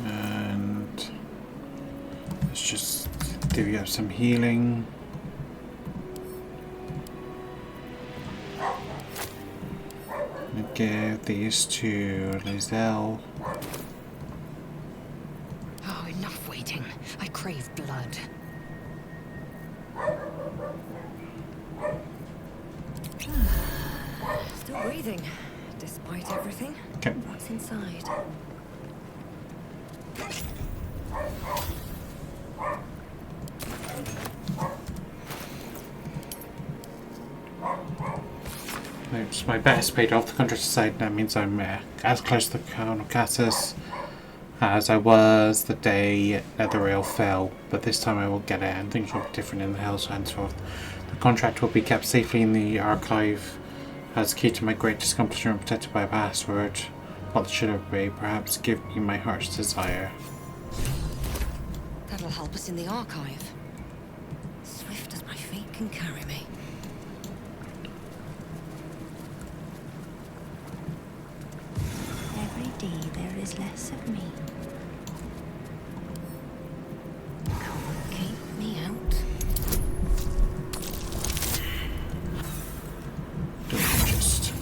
And let's just divvy up some healing. And give these to Lizelle. Oh, enough waiting. I crave blood. Still breathing, despite everything. Okay. What's inside? Oops, my bet is paid off. The contract side. That means I'm as close to the Crown of Cassis as I was the day Netherrail fell, but this time I will get it, and things will be different in the Hells henceforth. The contract will be kept safely in the archive as key to my great accomplishment, protected by a password. What should it be? Perhaps give me my heart's desire. That'll help us in the archive. Swift as my feet can carry me. Every day there is less of me. Can't keep me out. Just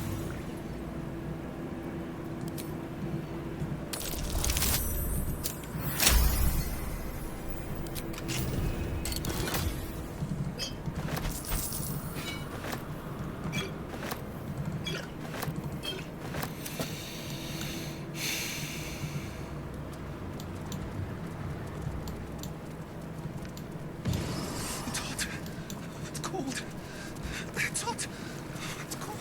It's hot. It's cold. It's hot. It's cold.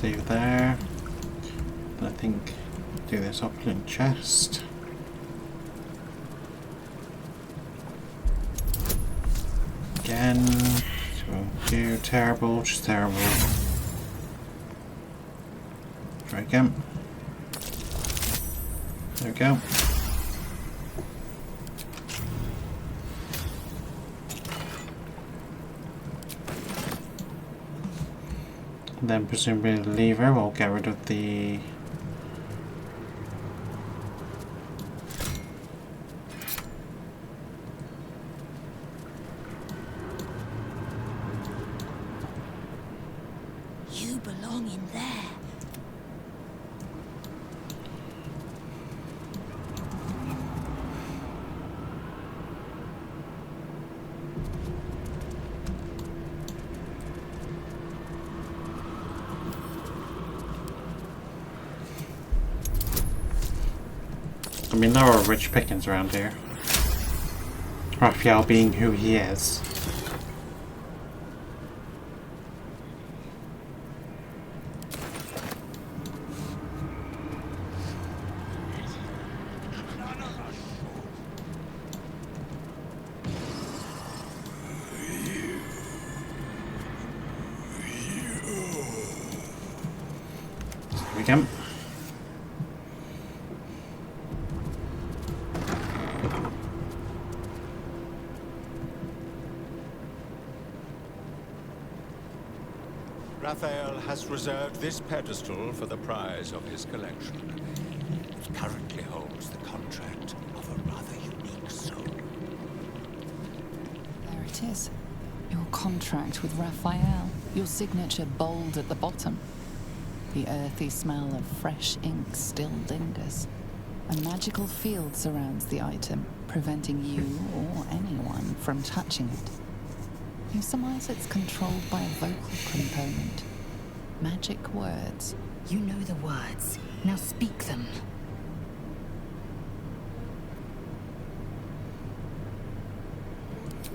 save there. I think do this opulent chest. Again, so do terrible, just terrible. Try again. There we go. And then presumably the lever will get rid of the You belong in there. I mean, there are rich pickings around here. Raphael being who he is. Here we go. Raphael has reserved this pedestal for the prize of his collection. It currently holds the contract of a rather unique soul. There it is. Your contract with Raphael. Your signature bold at the bottom. The earthy smell of fresh ink still lingers. A magical field surrounds the item, preventing you or anyone from touching it. You surmise it's controlled by a vocal component. Magic words. You know the words. Now speak them.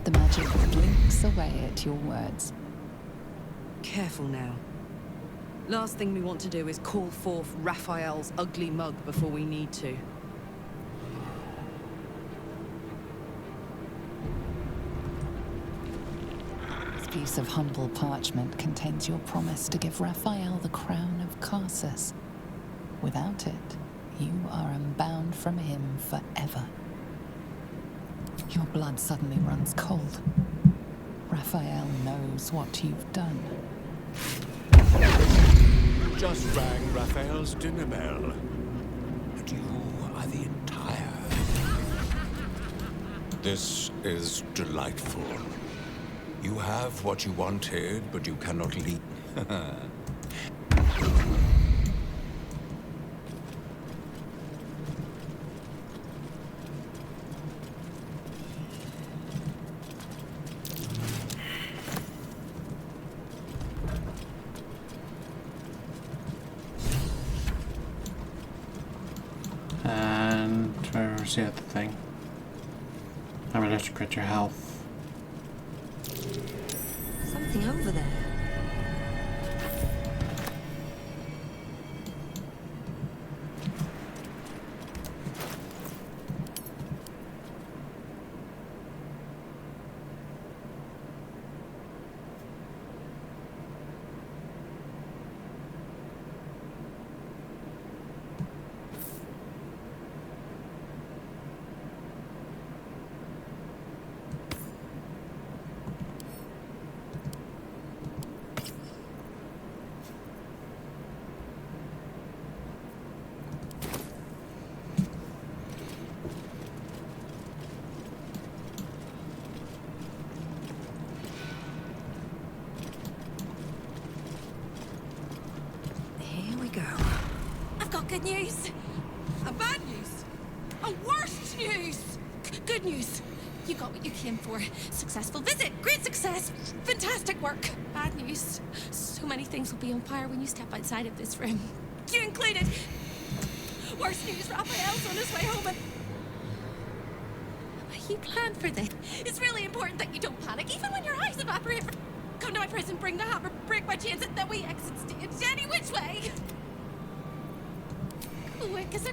The magic blinks away at your words. Careful now. Last thing we want to do is call forth Raphael's ugly mug before we need to. This piece of humble parchment contains your promise to give Raphael the crown of Carsus. Without it, you are unbound from him forever. Your blood suddenly runs cold. Raphael knows what you've done. You just rang Raphael's dinner bell. And you are the entire. This is delightful. You have what you wanted, but you cannot leave. And where's the other thing? I'm going to crit your health. Something over there. Good news. A bad news. A worse news. Good news. You got what you came for. Successful visit. Great success. Fantastic work. Bad news. So many things will be on fire when you step outside of this room. You included. Worse news. Raphael's on his way home and... He planned for this. It's really important that you don't panic, even when your eyes evaporate. Come to my prison, bring the hammer, break my chains, and then we exit stage any which way. Quick as a...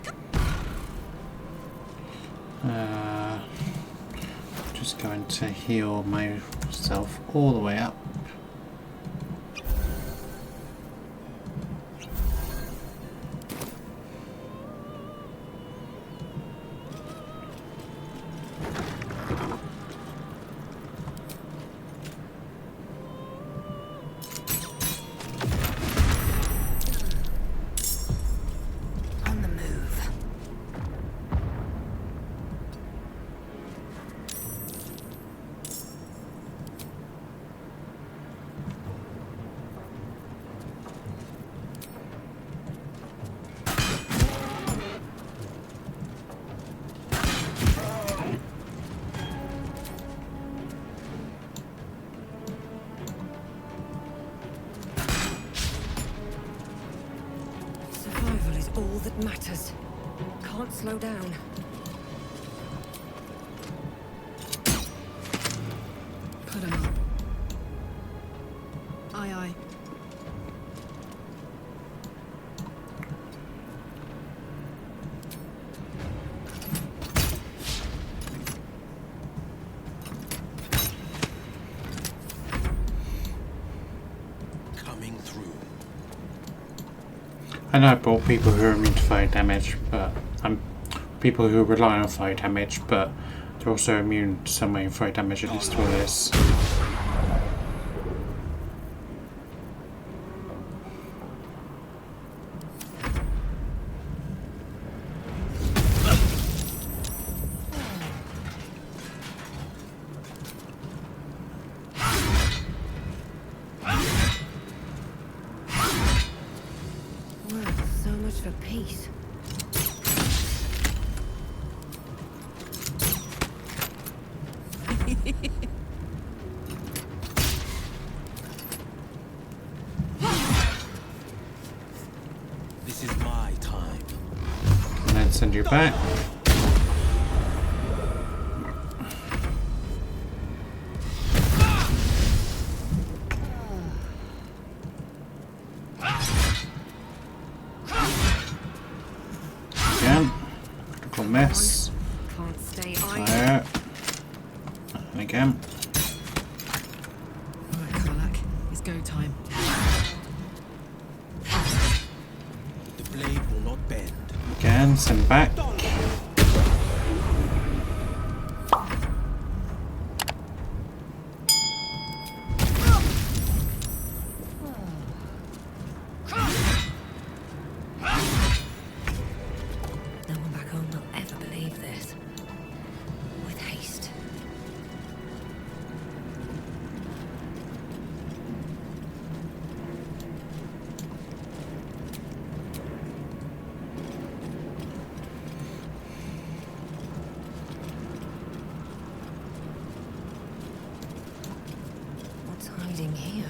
Just going to heal myself all the way up. All that matters. Can't slow down. Put him up. Aye, aye. I know about people who are immune to fire damage, but people who rely on fire damage, but they're also immune to some way in fire damage, at least all this. So much for peace. This is my time. And then send you back. Again. Critical miss. Can't stay Fire. And again. Alright, Karlak, it's go time. The blade will not bend. Again, send back. No one back home will ever believe this. With haste. What's hiding here?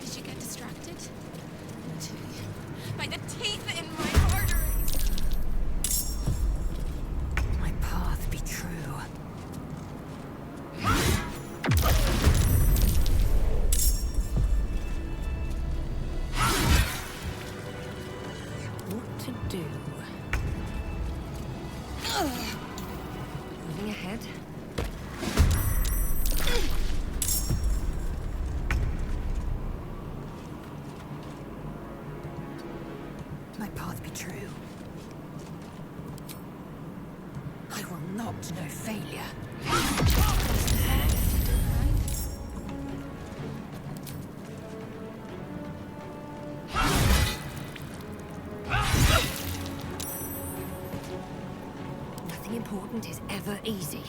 Did you get distracted? By the teeth in my arteries. My path be true. What to do? Moving ahead. My path be true. I will not know failure. Nothing important is ever easy.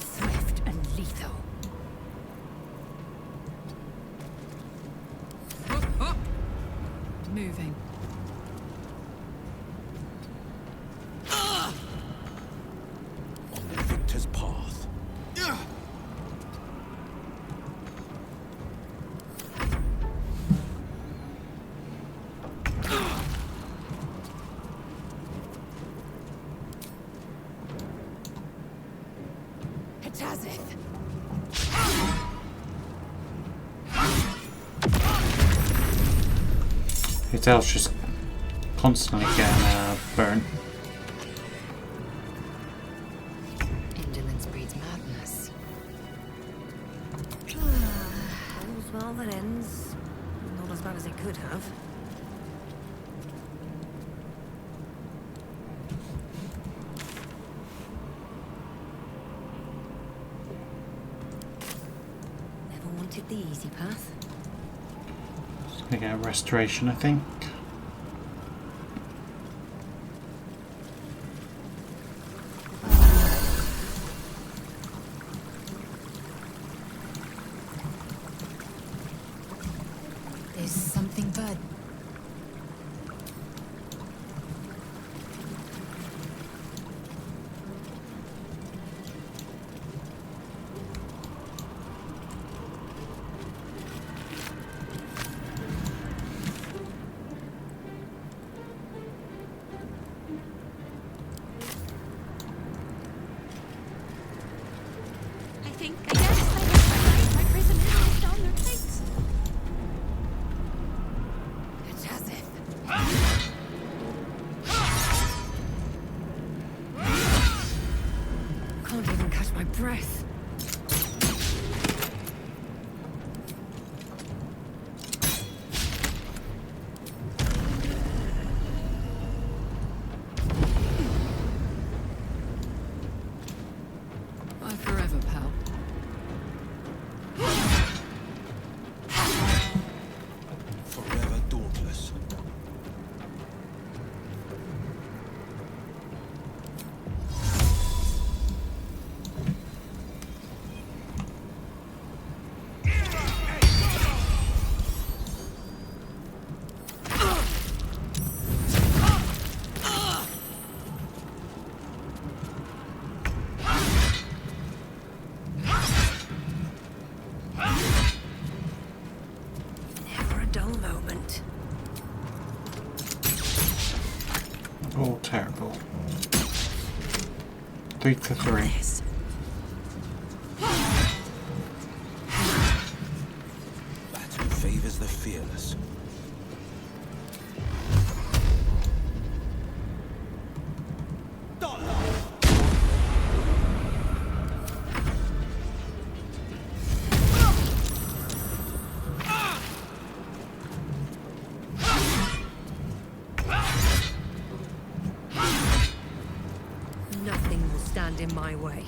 Swift and lethal. Moving. On the victor's path. Hatazith. Your tail's just constantly getting burnt. Indolence breeds madness. All's well that ends. Not as bad as it could have. Never wanted the easy path. Just gonna get a restoration, I think. There's something good. I think I guess Can't even catch my breath. Bye forever, pal. Forever dauntless. Never a dull moment. Oh, terrible. 3-3. Battle favors the fearless. Nothing will stand in my way.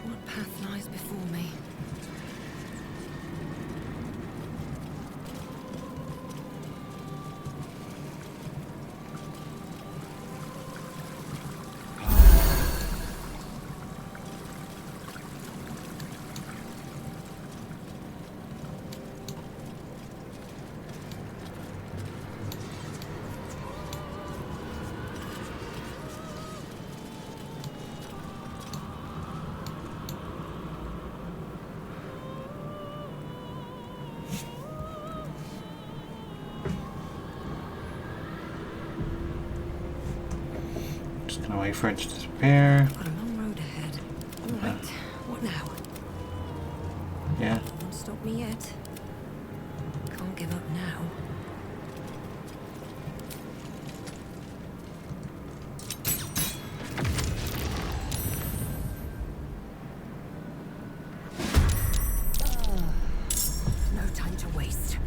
What path lies before me? Just gonna wait for it to disappear. Got a long road ahead. All right. What now? Yeah. Won't stop me yet. Can't give up now. No time to waste.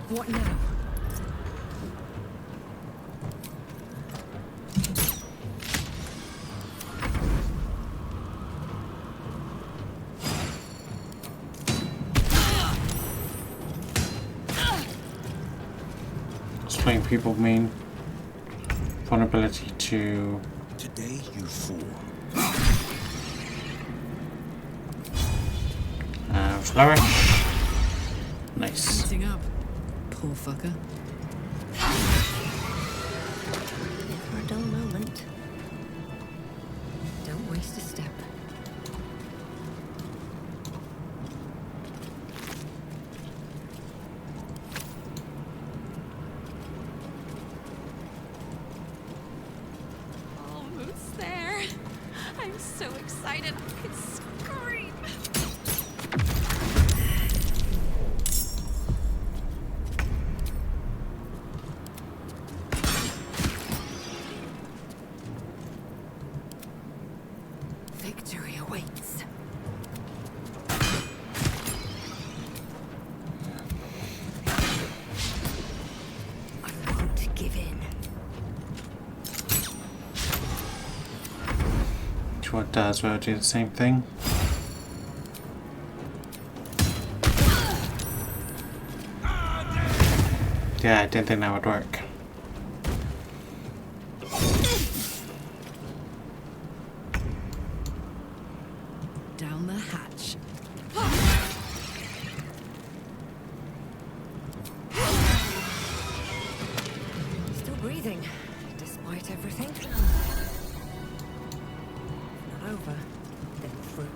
What now? Explain people mean vulnerability to Today you fall. flourish. Nice. Eating up. Poor fucker. Never a dull moment. Don't waste a step. Almost there. I'm so excited I could scream. Victory awaits. I won't give in. What does will do the same thing. Yeah, I didn't think that would work. Down the hatch. Still breathing, despite everything. Not over. Then through.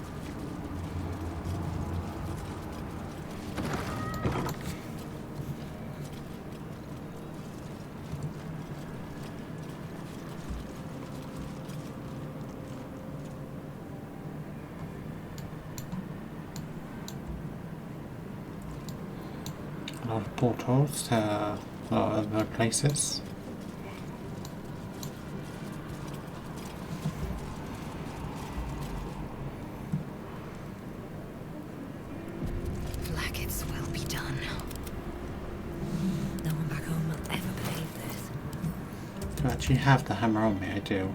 A lot of portals to a lot of other places. Blackets will be done. No one back home will ever believe this. Do I actually have the hammer on me? I do.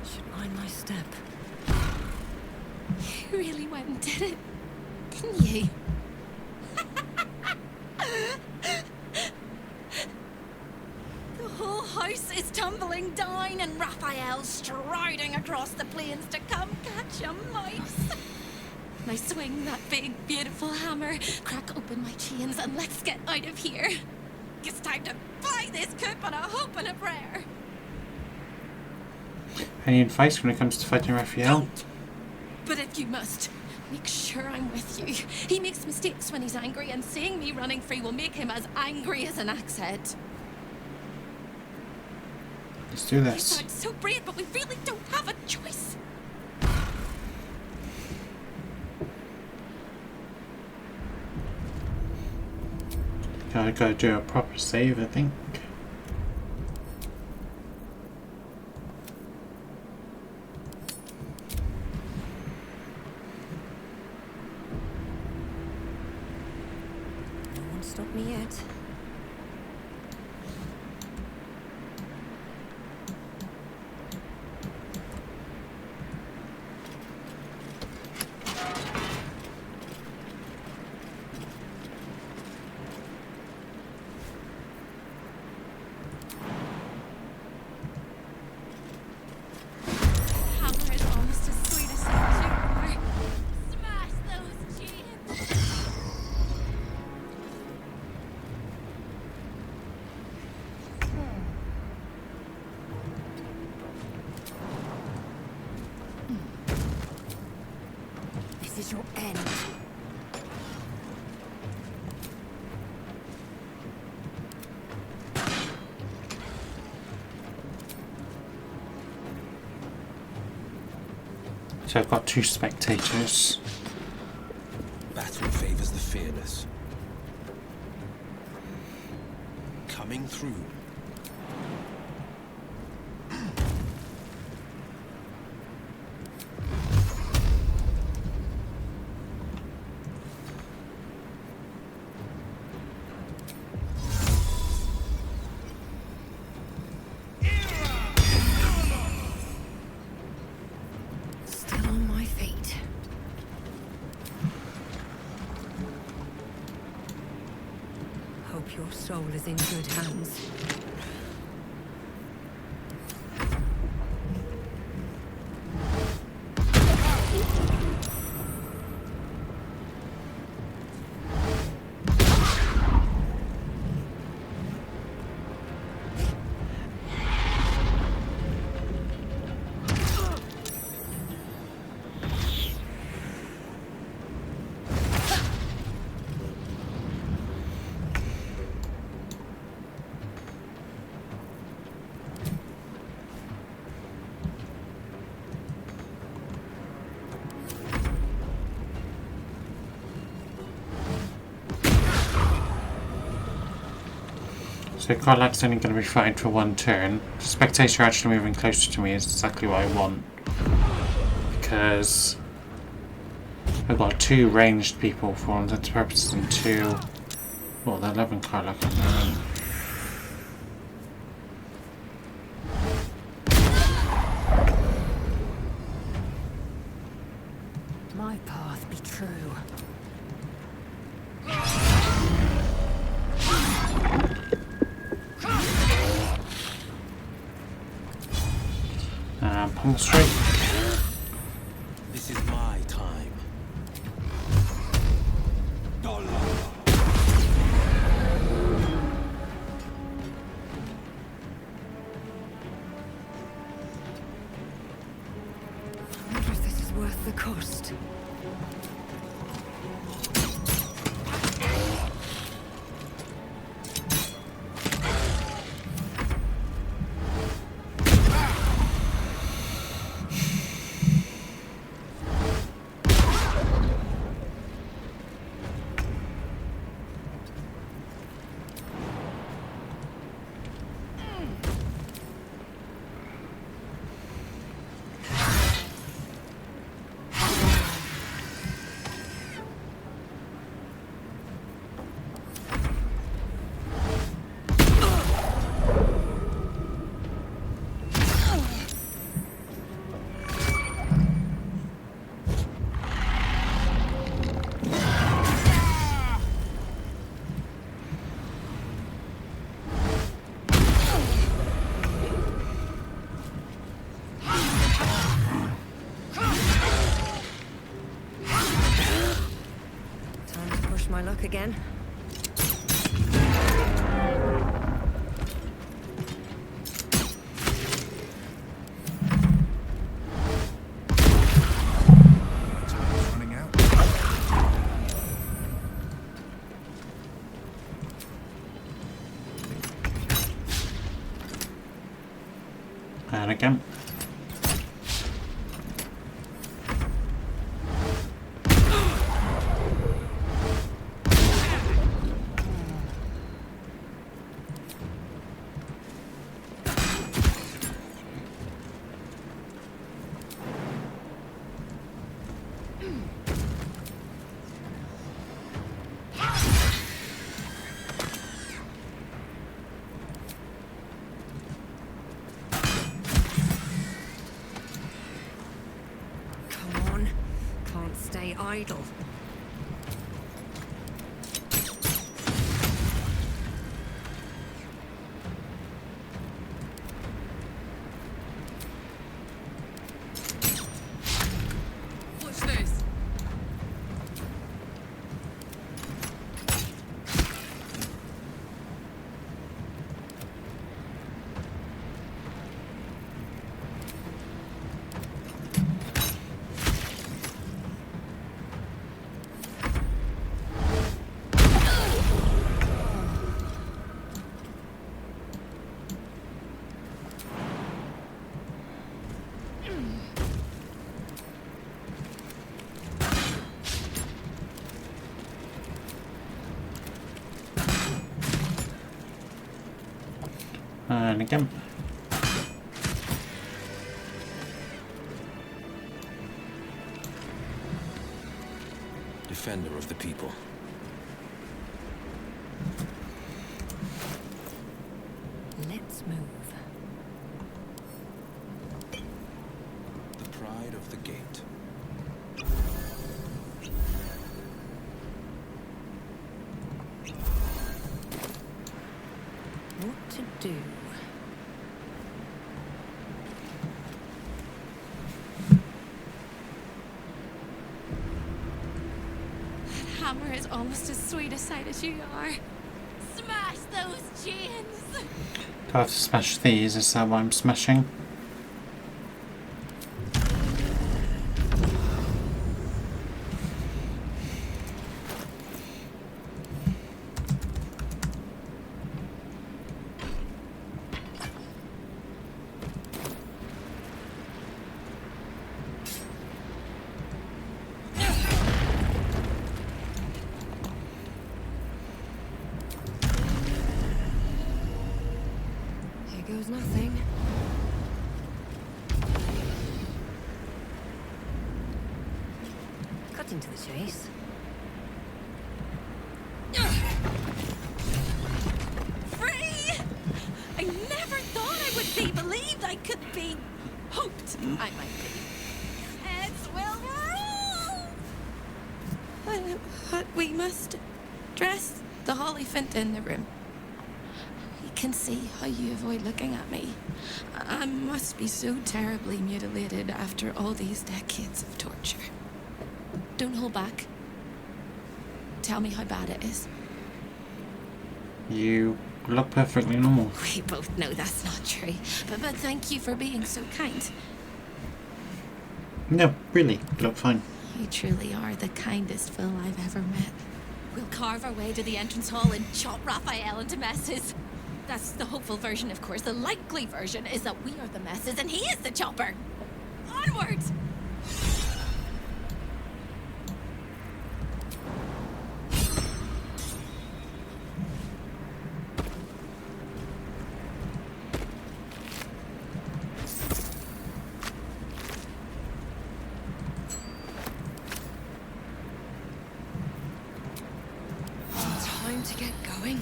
Should mind my step. You really went and did it, didn't you? The whole house is tumbling down and Raphael's striding across the plains to come catch a mouse. Now swing that big, beautiful hammer, crack open my chains and let's get out of here. It's time to buy this coop on a hope and a prayer. Any advice when it comes to fighting Raphael? But if you must, make sure I'm with you. He makes mistakes when he's angry, and seeing me running free will make him as angry as an axe head. Let's do You this. sound so brave, but we really don't have a choice. Gotta do a proper save, I think. No one stopped me yet. Hammer is almost as sweet as you are. Smash those chains. This is your end. So I've got 2 spectators. Battle favors the fearless. Coming through. Still on my feet. Hope your soul is in good hands. So Carlat's only going to be fighting for 1 turn. The spectator actually moving closer to me is exactly what I want. Because I've got 2 ranged people for all intents and purposes and 2... Well, they're 11 Carlat at the moment. My path be true. Pummel straight. This is my time. worth the cost. My luck again. Time's running out. And again. Stay idle. Watch this. And again. Defender of the people. Let's move. The pride of the gate. What to do? That hammer is almost as sweet a sight as you are. Smash those chains! Do I have to smash these? Is that what I'm smashing? Goes nothing. Cutting to the chase. Free! I never thought I would be believed. I could be hoped I might be. Heads will roll! But we must dress the Hollyphant in the room. Can see how you avoid looking at me. I must be so terribly mutilated after all these decades of torture. Don't hold back. Tell me how bad it is. You look perfectly normal. We both know that's not true, but thank you for being so kind. No, really, you look fine. You truly are the kindest fool I've ever met. We'll carve our way to the entrance hall and chop Raphael into messes. That's the hopeful version, of course. The likely version is that we are the messes and he is the chopper. Onwards! Time to get going.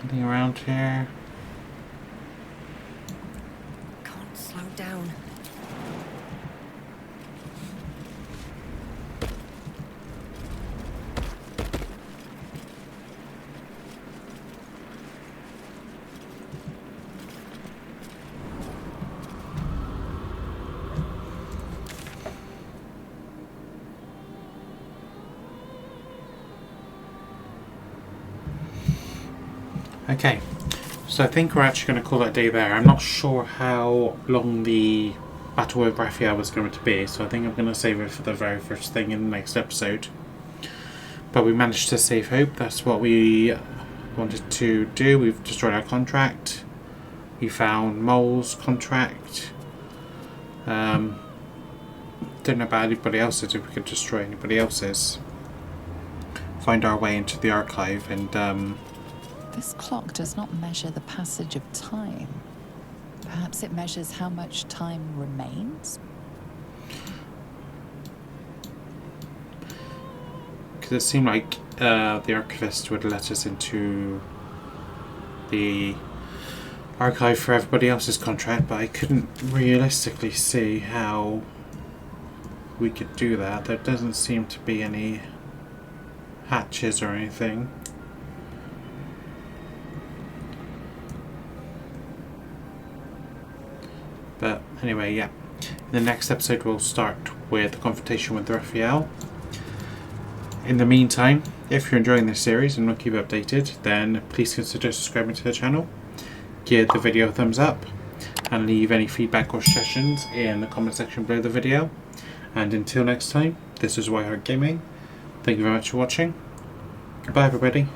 Anything around here? Can't slow down. Okay, so I think we're actually going to call that day there. I'm not sure how long the battle with Raphael was going to be, so I think I'm going to save it for the very first thing in the next episode. But we managed to save Hope. That's what we wanted to do. We've destroyed our contract. We found Mole's contract. Don't know about anybody else's, if we could destroy anybody else's. Find our way into the archive and This clock does not measure the passage of time. Perhaps it measures how much time remains? because it seemed like the archivist would let us into the archive for everybody else's contract, but I couldn't realistically see how we could do that. There doesn't seem to be any hatches or anything. But anyway, yeah. In the next episode we'll start with the confrontation with Raphael. In the meantime, if you're enjoying this series and want to keep updated, then please consider subscribing to the channel, give the video a thumbs up, and leave any feedback or suggestions in the comment section below the video. And until next time, this is Whiteheart Gaming. Thank you very much for watching. Goodbye everybody.